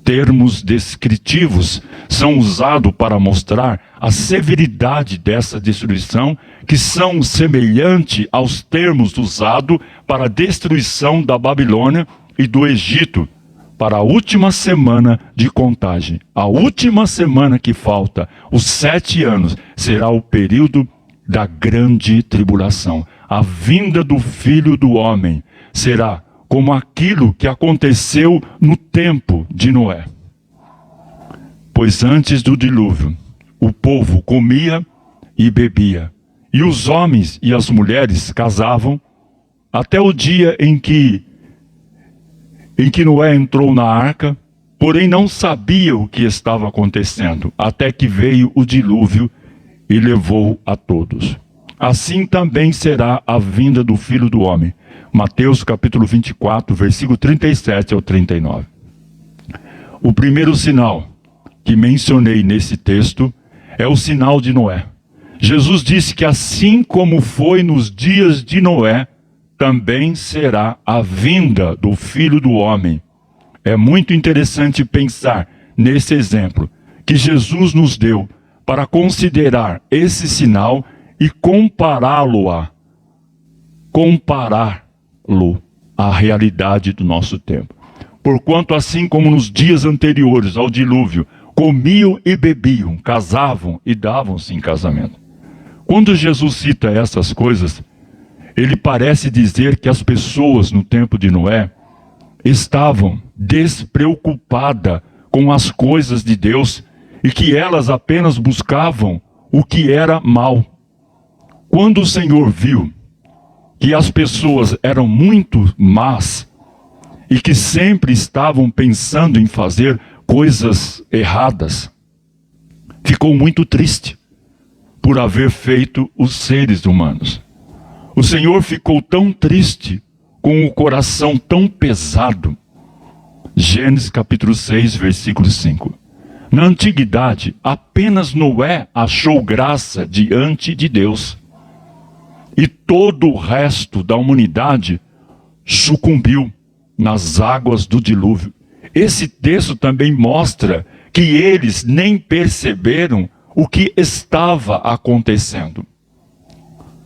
Termos descritivos são usados para mostrar a severidade dessa destruição, que são semelhantes aos termos usados para a destruição da Babilônia e do Egito, para a última semana de contagem. A última semana que falta, os 7 anos, será o período da grande tribulação. A vinda do Filho do Homem será como aquilo que aconteceu no tempo de Noé. Pois antes do dilúvio, o povo comia e bebia, e os homens e as mulheres casavam, até o dia em que Noé entrou na arca, porém não sabia o que estava acontecendo, até que veio o dilúvio e levou a todos. Assim também será a vinda do Filho do Homem. Mateus capítulo 24, versículo 37 ao 39. O primeiro sinal que mencionei nesse texto é o sinal de Noé. Jesus disse que assim como foi nos dias de Noé, também será a vinda do Filho do Homem. É muito interessante pensar nesse exemplo que Jesus nos deu para considerar esse sinal e compará-lo à realidade do nosso tempo. Porquanto assim como nos dias anteriores ao dilúvio, comiam e bebiam, casavam e davam-se em casamento. Quando Jesus cita essas coisas, ele parece dizer que as pessoas no tempo de Noé estavam despreocupadas com as coisas de Deus e que elas apenas buscavam o que era mal. Quando o Senhor viu que as pessoas eram muito más e que sempre estavam pensando em fazer coisas erradas, ficou muito triste por haver feito os seres humanos. O Senhor ficou tão triste, com o coração tão pesado. Gênesis capítulo 6, versículo 5. Na antiguidade, apenas Noé achou graça diante de Deus. E todo o resto da humanidade sucumbiu nas águas do dilúvio. Esse texto também mostra que eles nem perceberam o que estava acontecendo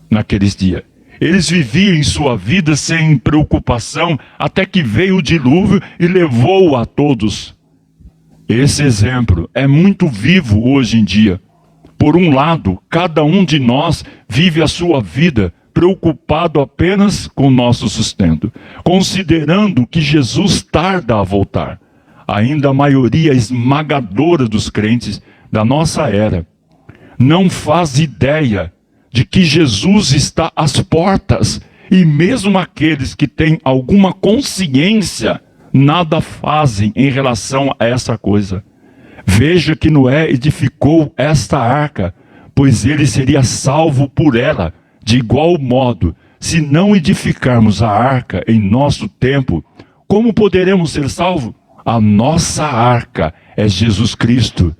naqueles dias. Eles viviam em sua vida sem preocupação, até que veio o dilúvio e levou a todos. Esse exemplo é muito vivo hoje em dia. Por um lado, cada um de nós vive a sua vida preocupado apenas com o nosso sustento, considerando que Jesus tarda a voltar. Ainda a maioria esmagadora dos crentes da nossa era não faz ideia de que Jesus está às portas, e mesmo aqueles que têm alguma consciência nada fazem em relação a essa coisa. Veja que Noé edificou esta arca, pois ele seria salvo por ela. De igual modo, se não edificarmos a arca em nosso tempo, como poderemos ser salvos? A nossa arca é Jesus Cristo.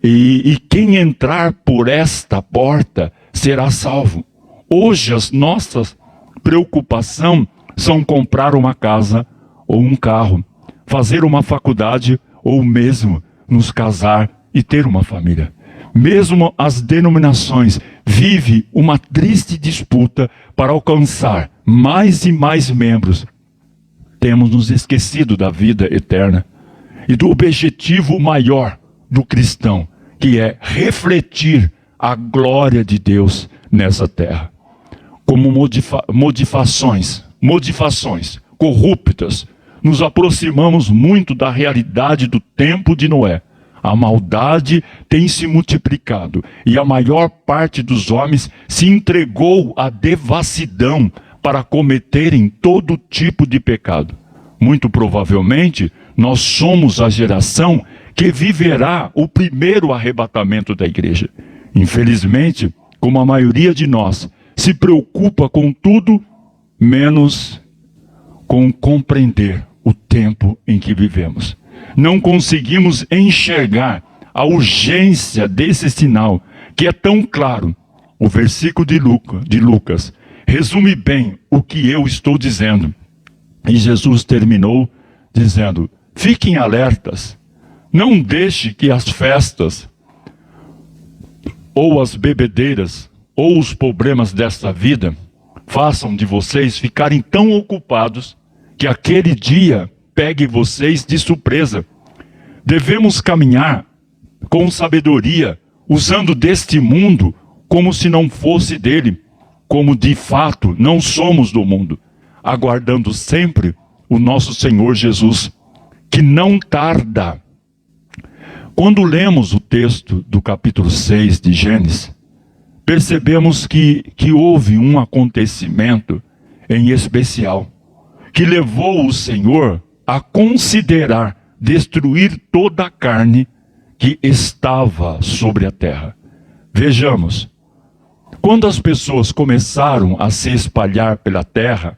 E quem entrar por esta porta será salvo. Hoje as nossas preocupações são comprar uma casa ou um carro, fazer uma faculdade ou mesmo nos casar e ter uma família. Mesmo as denominações vivem uma triste disputa para alcançar mais e mais membros. Temos nos esquecido da vida eterna e do objetivo maior do cristão, que é refletir a glória de Deus nessa terra. Como modificações corruptas, nos aproximamos muito da realidade do tempo de Noé. A maldade tem se multiplicado e a maior parte dos homens se entregou à devassidão para cometerem todo tipo de pecado. Muito provavelmente, nós somos a geração que viverá o primeiro arrebatamento da igreja. Infelizmente, como a maioria de nós se preocupa com tudo, menos com compreender o tempo em que vivemos. Não conseguimos enxergar a urgência desse sinal, que é tão claro. O versículo de Lucas resume bem o que eu estou dizendo. E Jesus terminou dizendo: fiquem alertas, não deixe que as festas, ou as bebedeiras, ou os problemas desta vida façam de vocês ficarem tão ocupados que aquele dia pegue vocês de surpresa. Devemos caminhar com sabedoria, usando deste mundo como se não fosse dele, como de fato não somos do mundo, aguardando sempre o nosso Senhor Jesus, que não tarda. Quando lemos o texto do capítulo 6 de Gênesis, percebemos que houve um acontecimento em especial, que levou o Senhor a considerar destruir toda a carne que estava sobre a terra. Vejamos, quando as pessoas começaram a se espalhar pela terra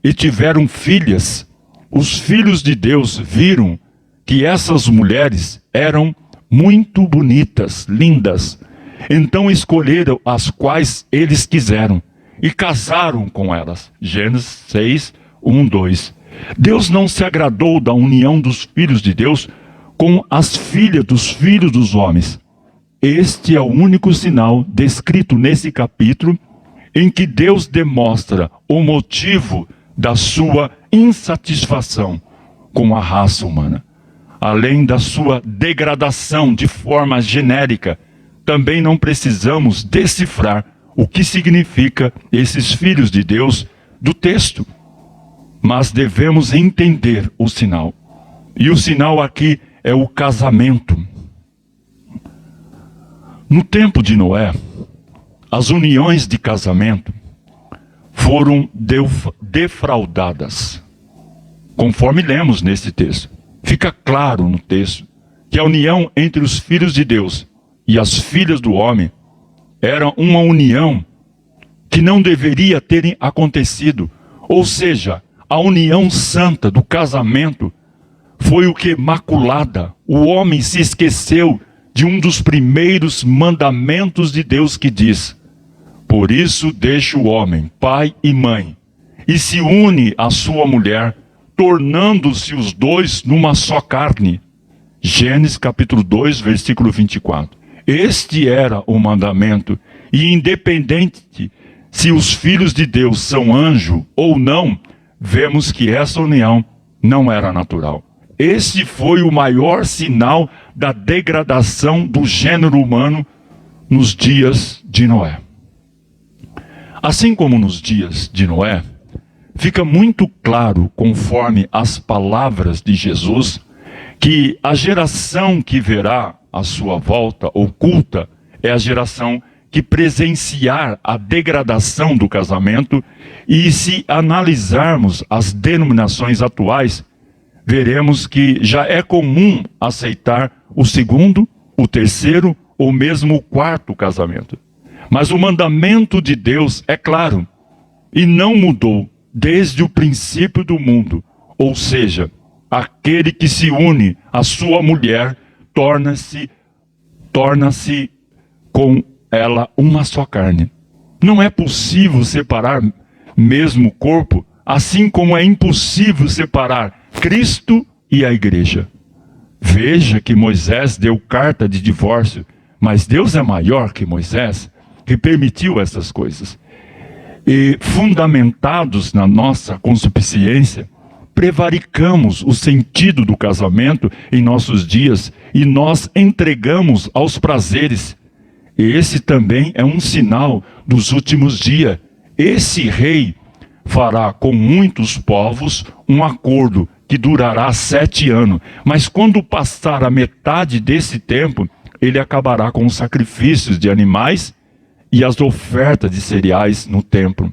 e tiveram filhas, os filhos de Deus viram que essas mulheres eram muito bonitas, lindas. Então escolheram as quais eles quiseram e casaram com elas. Gênesis 6, 1, 2. Deus não se agradou da união dos filhos de Deus com as filhas dos filhos dos homens. Este é o único sinal descrito nesse capítulo em que Deus demonstra o motivo da sua insatisfação com a raça humana. Além da sua degradação de forma genérica, também não precisamos decifrar o que significa esses filhos de Deus do texto, mas devemos entender o sinal. E o sinal aqui é o casamento. No tempo de Noé, as uniões de casamento foram defraudadas, conforme lemos nesse texto. Fica claro no texto que a união entre os filhos de Deus e as filhas do homem era uma união que não deveria ter acontecido. Ou seja, a união santa do casamento foi o que maculada. O homem se esqueceu de um dos primeiros mandamentos de Deus que diz: por isso deixa o homem, pai e mãe, e se une à sua mulher, tornando-se os dois numa só carne. Gênesis capítulo 2, versículo 24. Este era o mandamento, e independente se os filhos de Deus são anjo ou não, vemos que essa união não era natural. Este foi o maior sinal da degradação do gênero humano nos dias de Noé. Assim como nos dias de Noé, fica muito claro, conforme as palavras de Jesus, que a geração que verá a sua volta oculta é a geração que presenciar a degradação do casamento. E se analisarmos as denominações atuais, veremos que já é comum aceitar o segundo, o terceiro ou mesmo o quarto casamento. Mas o mandamento de Deus é claro e não mudou desde o princípio do mundo. Ou seja, aquele que se une à sua mulher torna-se com ela uma só carne. Não é possível separar mesmo o corpo, assim como é impossível separar Cristo e a igreja. Veja que Moisés deu carta de divórcio, mas Deus é maior que Moisés, que permitiu essas coisas. E fundamentados na nossa consuficiência, prevaricamos o sentido do casamento em nossos dias e nós entregamos aos prazeres. Esse também é um sinal dos últimos dias. Esse rei fará com muitos povos um acordo que durará 7 anos. Mas quando passar a metade desse tempo, ele acabará com os sacrifícios de animais e as ofertas de cereais no templo.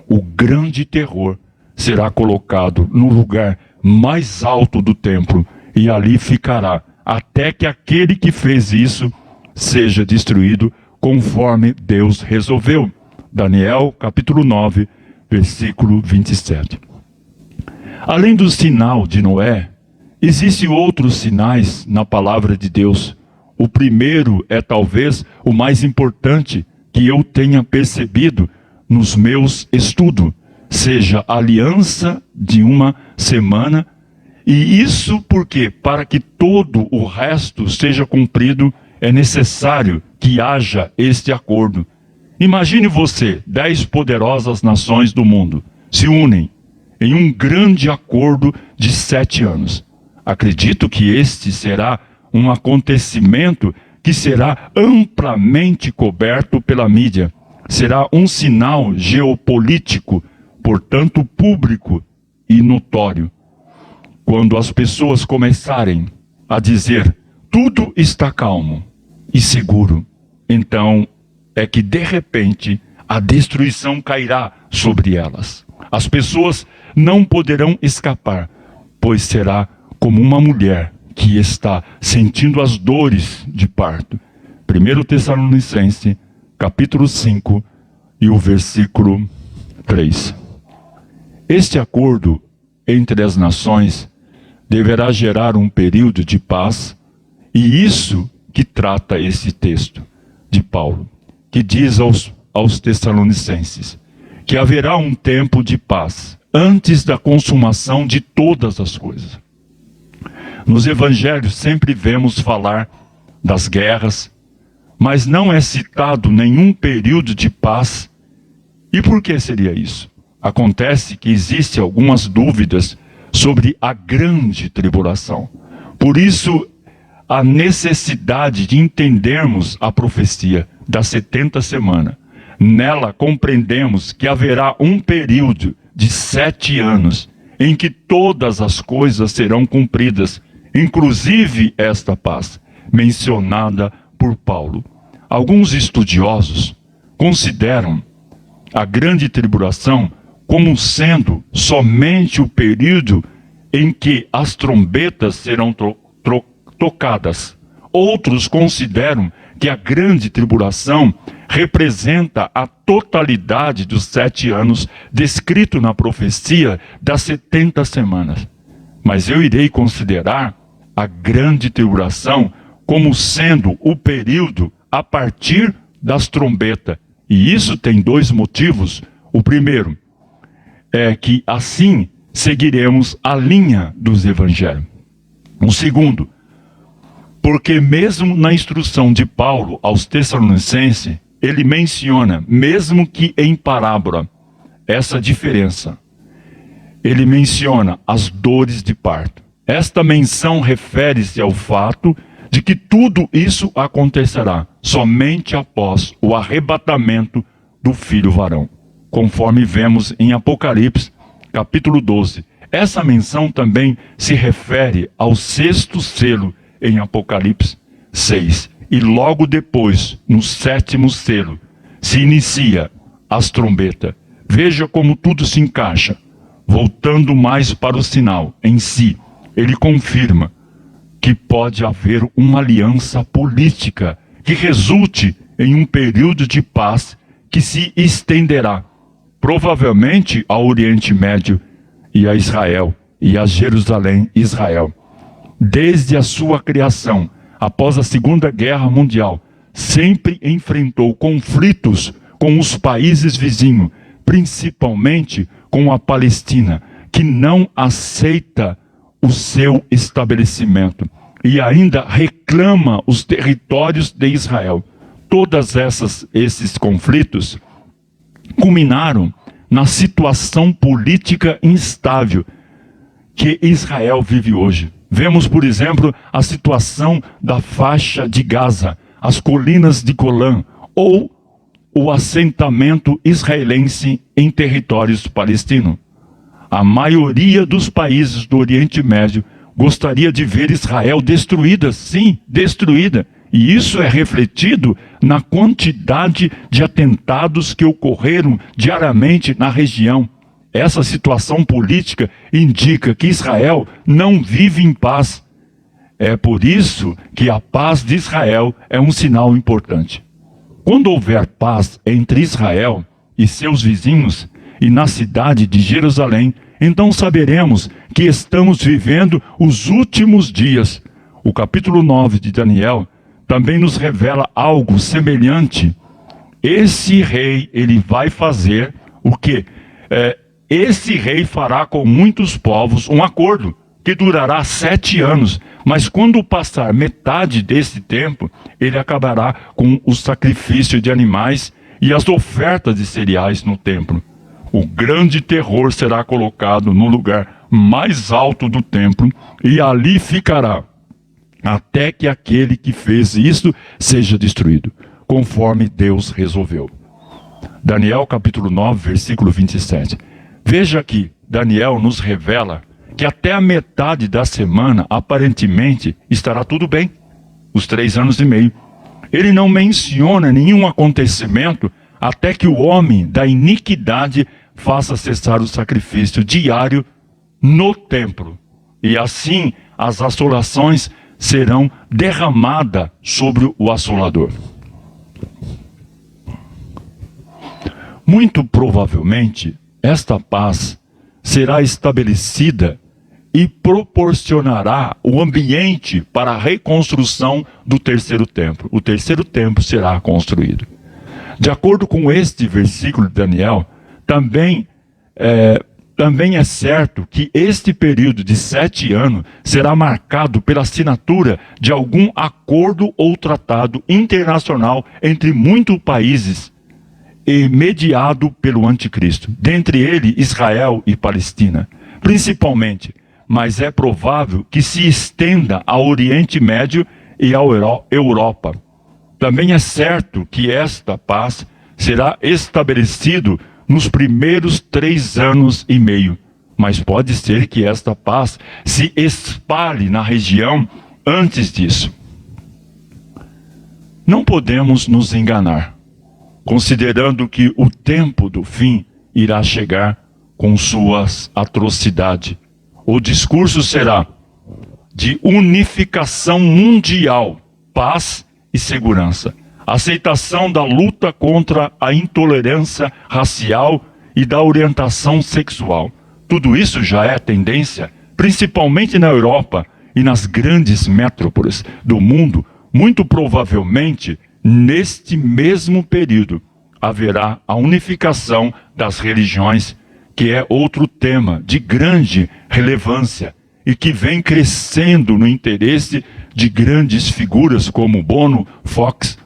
O grande terror será colocado no lugar mais alto do templo, e ali ficará até que aquele que fez isso seja destruído, conforme Deus resolveu. Daniel, capítulo 9, versículo 27. Além do sinal de Noé, existem outros sinais na palavra de Deus. O primeiro é talvez o mais importante que eu tenha percebido nos meus estudos, seja a aliança de uma semana. E isso porque, para que todo o resto seja cumprido, é necessário que haja este acordo. Imagine você, 10 poderosas nações do mundo se unem em um grande acordo de 7 anos. Acredito que este será um acontecimento que será amplamente coberto pela mídia. Será um sinal geopolítico, portanto público e notório. Quando as pessoas começarem a dizer tudo está calmo e seguro, então é que de repente a destruição cairá sobre elas. As pessoas não poderão escapar, pois será como uma mulher que está sentindo as dores de parto. 1 Tessalonicenses, capítulo 5 e o versículo 3. Este acordo entre as nações deverá gerar um período de paz, e isso que trata esse texto de Paulo, que diz aos Tessalonicenses que haverá um tempo de paz antes da consumação de todas as coisas. Nos evangelhos sempre vemos falar das guerras, mas não é citado nenhum período de paz. E por que seria isso? Acontece que existem algumas dúvidas sobre a grande tribulação. Por isso, a necessidade de entendermos a profecia das 70 semanas. Nela compreendemos que haverá um período de 7 anos em que todas as coisas serão cumpridas, inclusive esta paz, mencionada por Paulo. Alguns estudiosos consideram a grande tribulação como sendo somente o período em que as trombetas serão tocadas. Outros consideram que a grande tribulação representa a totalidade dos 7 anos descrito na profecia das 70 semanas. Mas eu irei considerar a grande tribulação como sendo o período a partir das trombetas. E isso tem 2 motivos. O primeiro é que assim seguiremos a linha dos evangelhos. O segundo, porque mesmo na instrução de Paulo aos Tessalonicenses, ele menciona, mesmo que em parábola, essa diferença. Ele menciona as dores de parto. Esta menção refere-se ao fato de que tudo isso acontecerá somente após o arrebatamento do filho varão, conforme vemos em Apocalipse, capítulo 12. Essa menção também se refere ao 6º selo em Apocalipse 6. E logo depois, no 7º selo, se inicia as trombetas. Veja como tudo se encaixa. Voltando mais para o sinal em si, ele confirma que pode haver uma aliança política que resulte em um período de paz que se estenderá, provavelmente ao Oriente Médio e a Israel, e a Jerusalém, Israel. Desde a sua criação, após a Segunda Guerra Mundial, sempre enfrentou conflitos com os países vizinhos, principalmente com a Palestina, que não aceita o seu estabelecimento e ainda reclama os territórios de Israel. Todos esses conflitos culminaram na situação política instável que Israel vive hoje. Vemos, por exemplo, a situação da faixa de Gaza, as colinas de Golã, ou o assentamento israelense em territórios palestinos. A maioria dos países do Oriente Médio gostaria de ver Israel destruída, sim, destruída. E isso é refletido na quantidade de atentados que ocorreram diariamente na região. Essa situação política indica que Israel não vive em paz. É por isso que a paz de Israel é um sinal importante. Quando houver paz entre Israel e seus vizinhos e na cidade de Jerusalém, então saberemos que estamos vivendo os últimos dias. O capítulo 9 de Daniel também nos revela algo semelhante. Esse rei, ele vai fazer o quê? Esse rei fará com muitos povos um acordo que durará 7 anos. Mas quando passar metade desse tempo, ele acabará com o sacrifício de animais e as ofertas de cereais no templo. O grande terror será colocado no lugar mais alto do templo e ali ficará, até que aquele que fez isso seja destruído, conforme Deus resolveu. Daniel capítulo 9, versículo 27. Veja que Daniel nos revela que até a metade da semana, aparentemente, estará tudo bem. Os 3 anos e meio. Ele não menciona nenhum acontecimento até que o homem da iniquidade faça cessar o sacrifício diário no templo. E assim as assolações serão derramadas sobre o assolador. Muito provavelmente, esta paz será estabelecida e proporcionará o ambiente para a reconstrução do terceiro templo. O terceiro templo será construído. De acordo com este versículo de Daniel, também é certo que este período de 7 anos será marcado pela assinatura de algum acordo ou tratado internacional entre muitos países e mediado pelo anticristo, dentre eles Israel e Palestina, principalmente, mas é provável que se estenda ao Oriente Médio e à Europa. Também é certo que esta paz será estabelecida nos primeiros 3 anos e meio, mas pode ser que esta paz se espalhe na região antes disso. Não podemos nos enganar, considerando que o tempo do fim irá chegar com suas atrocidades. O discurso será de unificação mundial, paz e segurança, aceitação da luta contra a intolerância racial e da orientação sexual. Tudo isso já é tendência, principalmente na Europa e nas grandes metrópoles do mundo. Muito provavelmente, neste mesmo período, haverá a unificação das religiões, que é outro tema de grande relevância e que vem crescendo no interesse de grandes figuras como Bono, Fox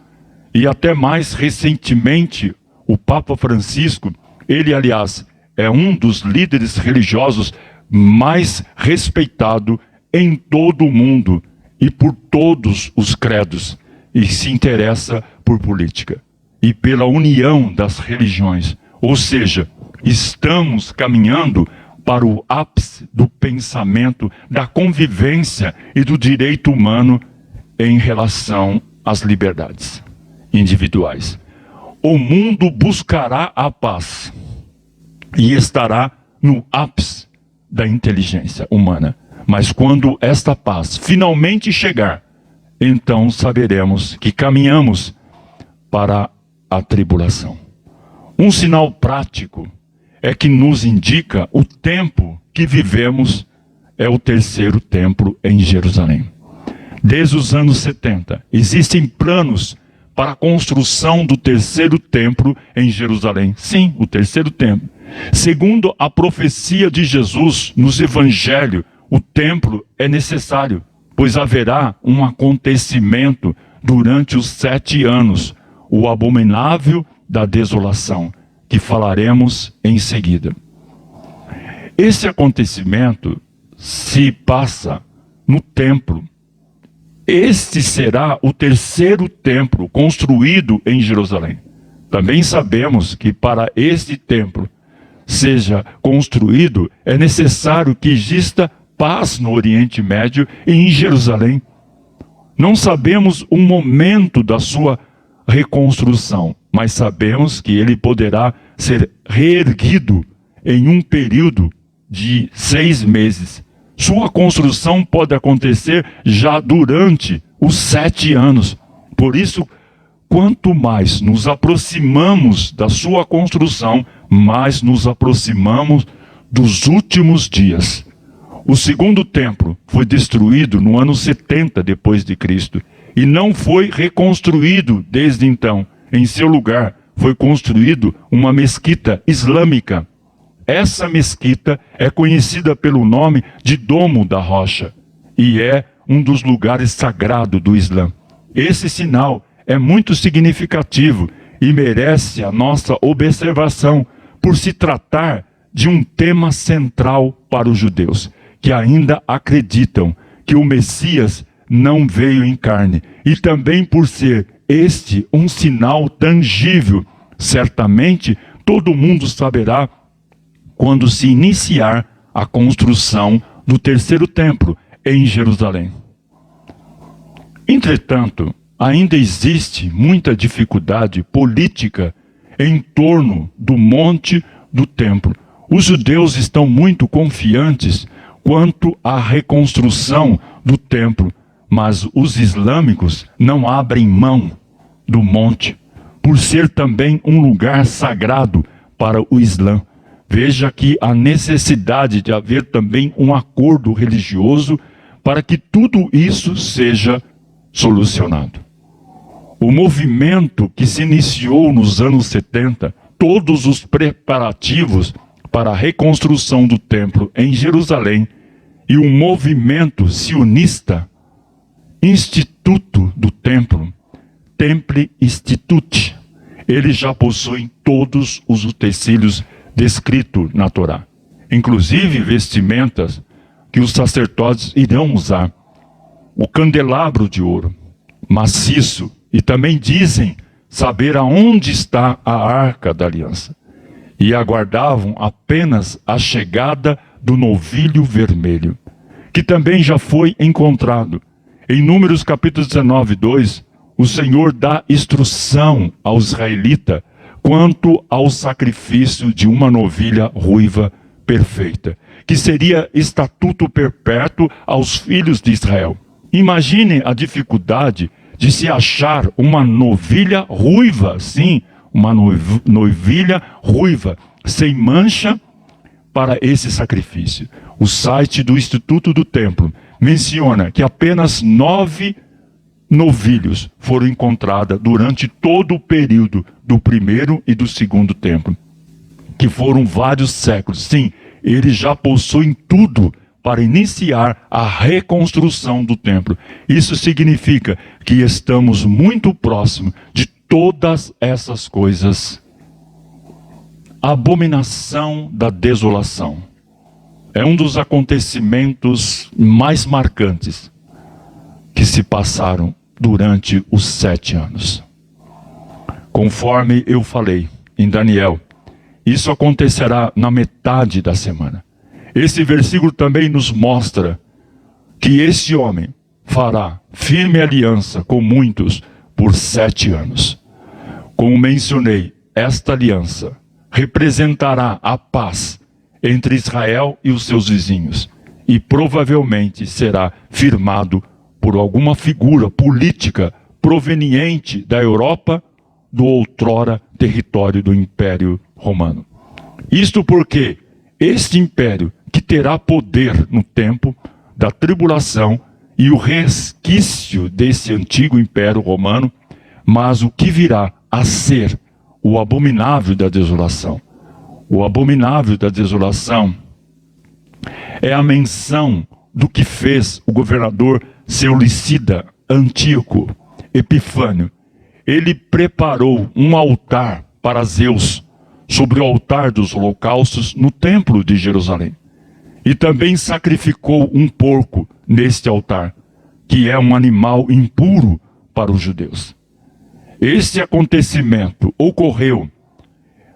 e até mais recentemente o Papa Francisco. Ele, aliás, é um dos líderes religiosos mais respeitado em todo o mundo e por todos os credos, e se interessa por política e pela união das religiões. Ou seja, estamos caminhando para o ápice do pensamento, da convivência e do direito humano em relação às liberdades individuais. O mundo buscará a paz e estará no ápice da inteligência humana. Mas quando esta paz finalmente chegar, então saberemos que caminhamos para a tribulação. Um sinal prático é que nos indica o tempo que vivemos é o terceiro templo em Jerusalém. Desde os anos 70, existem planos para a construção do terceiro templo em Jerusalém. Sim, o terceiro templo. Segundo a profecia de Jesus nos evangelhos, o templo é necessário, pois haverá um acontecimento durante os 7 anos, o abominável da desolação, que falaremos em seguida. Esse acontecimento se passa no templo. Este será o terceiro templo construído em Jerusalém. Também sabemos que para este templo seja construído, é necessário que exista paz no Oriente Médio e em Jerusalém. Não sabemos o momento da sua reconstrução, mas sabemos que ele poderá ser reerguido em um período de 6 meses, Sua construção pode acontecer já durante os 7 anos. Por isso, quanto mais nos aproximamos da sua construção, mais nos aproximamos dos últimos dias. O segundo templo foi destruído no ano 70 depois de Cristo e não foi reconstruído desde então. Em seu lugar foi construído uma mesquita islâmica. Essa mesquita é conhecida pelo nome de Domo da Rocha e é um dos lugares sagrados do Islã. Esse sinal é muito significativo e merece a nossa observação por se tratar de um tema central para os judeus, que ainda acreditam que o Messias não veio em carne, e também por ser este um sinal tangível. Certamente todo mundo saberá quando se iniciar a construção do terceiro templo em Jerusalém. Entretanto, ainda existe muita dificuldade política em torno do monte do templo. Os judeus estão muito confiantes quanto à reconstrução do templo, mas os islâmicos não abrem mão do monte, por ser também um lugar sagrado para o Islã. Veja aqui a necessidade de haver também um acordo religioso para que tudo isso seja solucionado. O movimento que se iniciou nos anos 70, todos os preparativos para a reconstrução do templo em Jerusalém e o movimento sionista, Instituto do Templo, Temple Institute, eles já possuem todos os utensílios descritos na Torá, inclusive vestimentas que os sacerdotes irão usar, o candelabro de ouro, maciço, e também dizem saber aonde está a Arca da Aliança. E aguardavam apenas a chegada do novilho vermelho, que também já foi encontrado. Em Números capítulo 19, 2, o Senhor dá instrução ao israelita quanto ao sacrifício de uma novilha ruiva perfeita, que seria estatuto perpétuo aos filhos de Israel. Imagine a dificuldade de se achar uma novilha ruiva, sim, uma novilha ruiva, sem mancha para esse sacrifício. O site do Instituto do Templo menciona que apenas 9 novilhos foram encontrados durante todo o período do primeiro e do segundo templo, que foram vários séculos. Sim, eles já possuem tudo para iniciar a reconstrução do templo. Isso significa que estamos muito próximos de todas essas coisas. A abominação da desolação é um dos acontecimentos mais marcantes que se passaram durante os 7 anos. Conforme eu falei em Daniel, isso acontecerá na metade da semana. Esse versículo também nos mostra que esse homem fará firme aliança com muitos por 7 anos. Como mencionei, esta aliança representará a paz entre Israel e os seus vizinhos e provavelmente será firmado por alguma figura política proveniente da Europa, do outrora território do Império Romano. Isto porque este império, que terá poder no tempo da tribulação e o resquício desse antigo Império Romano, mas o que virá a ser o abominável da desolação. O abominável da desolação é a menção do que fez o governador seulicida Antíoco Epifânio. Ele preparou um altar para Zeus sobre o altar dos holocaustos no templo de Jerusalém. E também sacrificou um porco neste altar, que é um animal impuro para os judeus. Este acontecimento ocorreu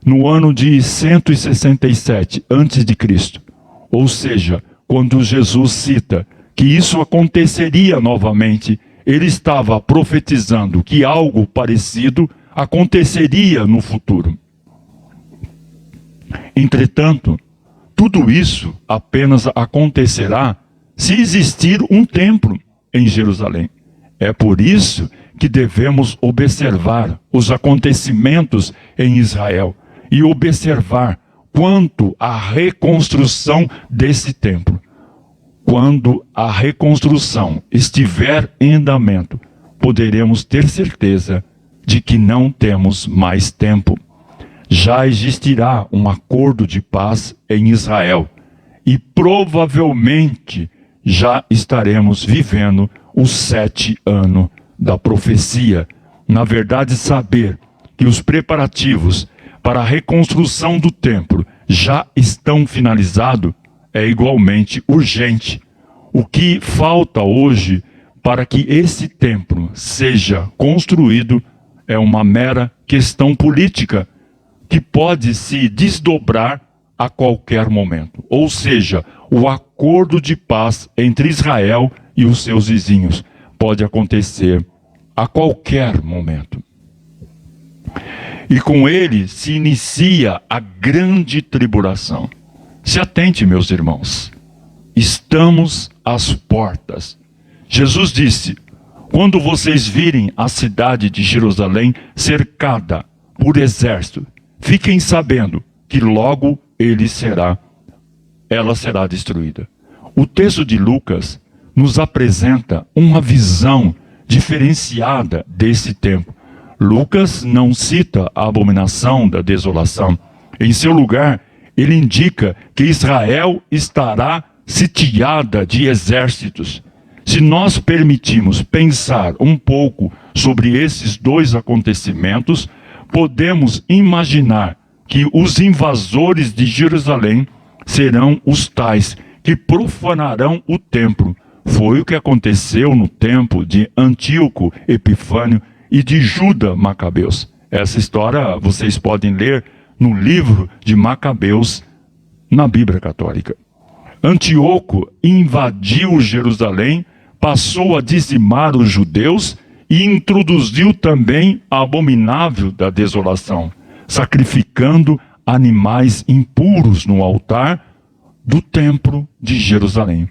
no ano de 167 a.C., ou seja, quando Jesus cita que isso aconteceria novamente, ele estava profetizando que algo parecido aconteceria no futuro. Entretanto, tudo isso apenas acontecerá se existir um templo em Jerusalém. É por isso que devemos observar os acontecimentos em Israel e observar quanto à reconstrução desse templo. Quando a reconstrução estiver em andamento, poderemos ter certeza de que não temos mais tempo. Já existirá um acordo de paz em Israel e provavelmente já estaremos vivendo os 7 anos da profecia. Na verdade, saber que os preparativos para a reconstrução do templo já estão finalizados é igualmente urgente. O que falta hoje para que esse templo seja construído é uma mera questão política que pode se desdobrar a qualquer momento. Ou seja, o acordo de paz entre Israel e os seus vizinhos pode acontecer a qualquer momento. E com ele se inicia a grande tribulação. Se atente, meus irmãos. Estamos às portas. Jesus disse: quando vocês virem a cidade de Jerusalém cercada por exército, fiquem sabendo que logo ela será destruída. O texto de Lucas nos apresenta uma visão diferenciada desse tempo. Lucas não cita a abominação da desolação. Em seu lugar, ele indica que Israel estará sitiada de exércitos. Se nós permitirmos pensar um pouco sobre esses dois acontecimentos, podemos imaginar que os invasores de Jerusalém serão os tais que profanarão o templo. Foi o que aconteceu no tempo de Antíoco Epifânio e de Judas Macabeus. Essa história vocês podem ler no livro de Macabeus, na Bíblia Católica. Antíoco invadiu Jerusalém, passou a dizimar os judeus e introduziu também a abominável da desolação, sacrificando animais impuros no altar do templo de Jerusalém.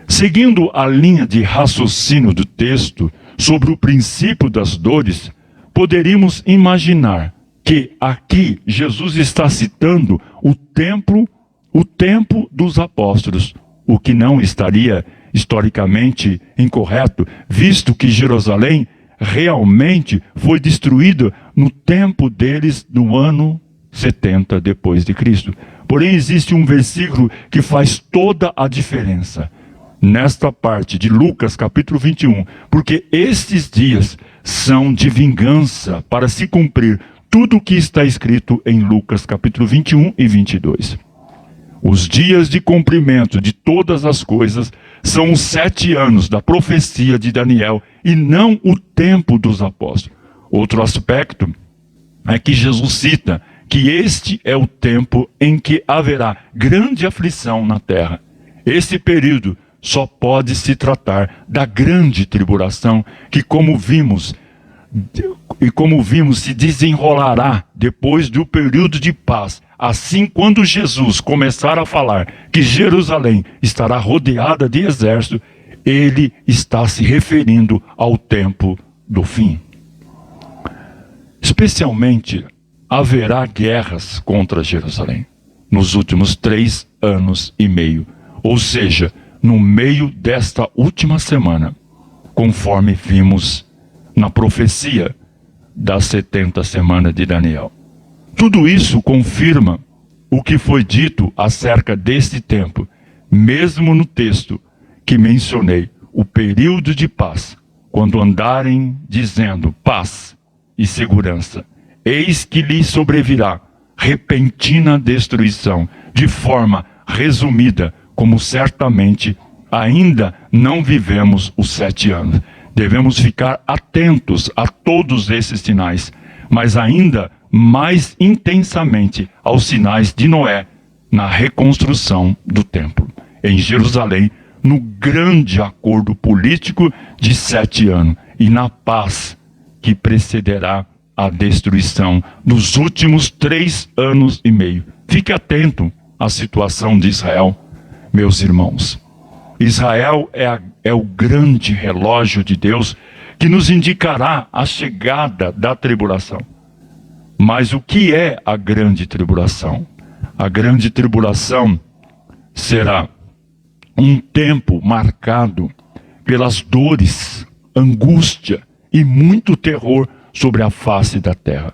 Seguindo a linha de raciocínio do texto sobre o princípio das dores, poderíamos imaginar que aqui Jesus está citando o tempo dos apóstolos, o que não estaria historicamente incorreto, visto que Jerusalém realmente foi destruída no tempo deles no ano 70 depois de Cristo. Porém, existe um versículo que faz toda a diferença nesta parte de Lucas capítulo 21, porque estes dias são de vingança para se cumprir tudo o que está escrito em Lucas capítulo 21 e 22. Os dias de cumprimento de todas as coisas são os 7 anos da profecia de Daniel e não o tempo dos apóstolos. Outro aspecto é que Jesus cita que este é o tempo em que haverá grande aflição na terra. Esse período só pode se tratar da grande tribulação que, como vimos, se desenrolará depois do período de paz. Assim, quando Jesus começar a falar que Jerusalém estará rodeada de exército, ele está se referindo ao tempo do fim. Especialmente, haverá guerras contra Jerusalém nos últimos 3 anos e meio, ou seja, no meio desta última semana, conforme vimos na profecia das 70 semanas de Daniel. Tudo isso confirma o que foi dito acerca deste tempo, mesmo no texto que mencionei, o período de paz, quando andarem dizendo paz e segurança, eis que lhe sobrevirá repentina destruição, de forma resumida, como certamente ainda não vivemos os 7 anos. Devemos ficar atentos a todos esses sinais, mas ainda mais intensamente aos sinais de Noé na reconstrução do templo em Jerusalém, no grande acordo político de 7 anos e na paz que precederá a destruição dos últimos 3 anos e meio. Fique atento à situação de Israel, meus irmãos. Israel é o grande relógio de Deus que nos indicará a chegada da tribulação. Mas o que é a grande tribulação? A grande tribulação será um tempo marcado pelas dores, angústia e muito terror sobre a face da terra.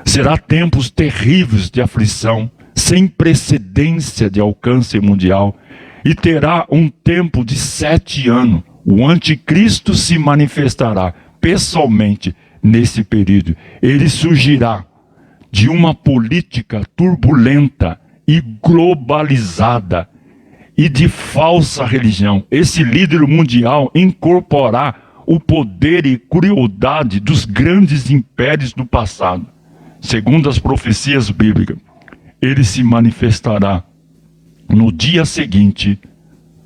Será tempos terríveis de aflição, sem precedência de alcance mundial, e terá um tempo de 7 anos. O anticristo se manifestará pessoalmente nesse período. Ele surgirá de uma política turbulenta e globalizada e de falsa religião. Esse líder mundial incorporará o poder e crueldade dos grandes impérios do passado. Segundo as profecias bíblicas, ele se manifestará no dia seguinte,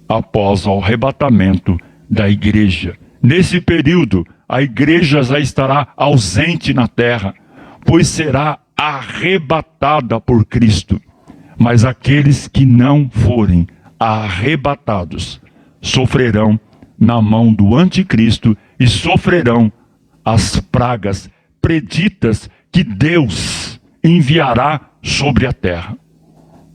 após o arrebatamento da igreja. Nesse período, a igreja já estará ausente na terra, pois será arrebatada por Cristo. Mas aqueles que não forem arrebatados sofrerão na mão do anticristo e sofrerão as pragas preditas que Deus enviará sobre a terra.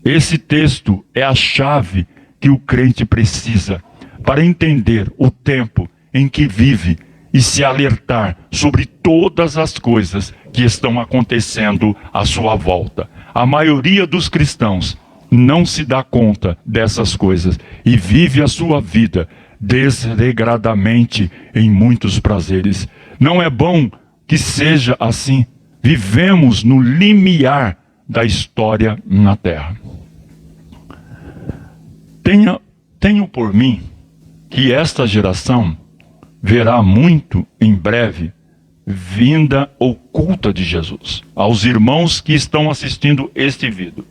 Esse texto é a chave que o crente precisa para entender o tempo em que vive e se alertar sobre todas as coisas que estão acontecendo à sua volta. A maioria dos cristãos não se dá conta dessas coisas e vive a sua vida desregradamente em muitos prazeres. Não é bom que seja assim. Vivemos no limiar da história na terra. Tenho por mim que esta geração verá muito em breve vinda oculta de Jesus. Aos irmãos que estão assistindo este vídeo,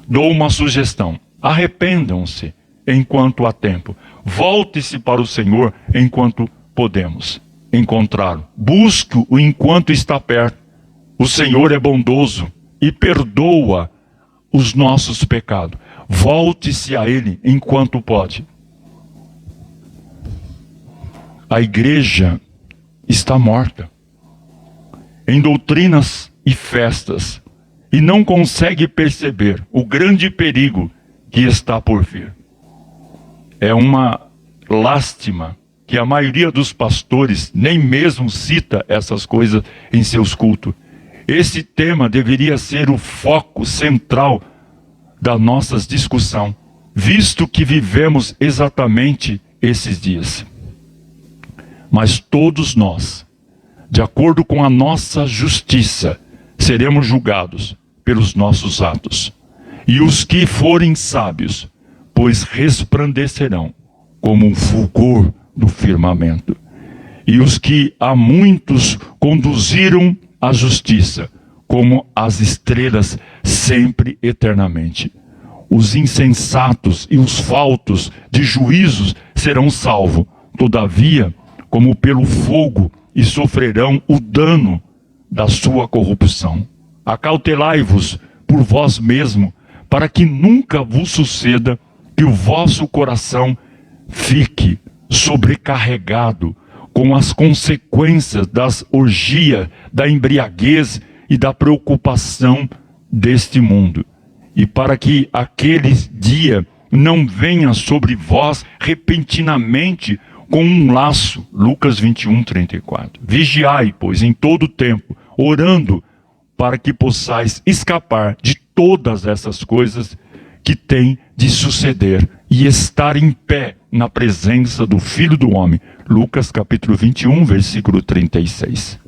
dou uma sugestão: arrependam-se enquanto há tempo. Volte-se para o Senhor enquanto podemos encontrá-lo. Busque-o enquanto está perto. O Senhor é bondoso e perdoa os nossos pecados. Volte-se a Ele enquanto pode. A igreja está morta em doutrinas e festas e não consegue perceber o grande perigo que está por vir. É uma lástima que a maioria dos pastores nem mesmo cita essas coisas em seus cultos. Esse tema deveria ser o foco central da nossa discussão, visto que vivemos exatamente esses dias. Mas todos nós, de acordo com a nossa justiça, seremos julgados pelos nossos atos. E os que forem sábios, pois resplandecerão como um fulgor do firmamento. E os que a muitos conduziram à justiça, como as estrelas, sempre eternamente. Os insensatos e os faltos de juízos serão salvos, todavia, como pelo fogo, e sofrerão o dano da sua corrupção. Acautelai-vos por vós mesmo, para que nunca vos suceda que o vosso coração fique sobrecarregado com as consequências das orgias, da embriaguez e da preocupação deste mundo. E para que aquele dia não venha sobre vós repentinamente com um laço. Lucas 21:34. Vigiai, pois, em todo o tempo, orando, para que possais escapar de todas essas coisas que têm de suceder e estar em pé na presença do Filho do Homem. Lucas capítulo 21, versículo 36.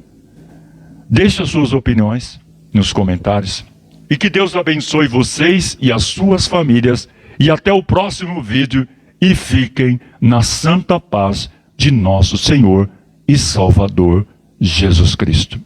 Deixe as suas opiniões nos comentários. E que Deus abençoe vocês e as suas famílias. E até o próximo vídeo. E fiquem na santa paz de nosso Senhor e Salvador Jesus Cristo.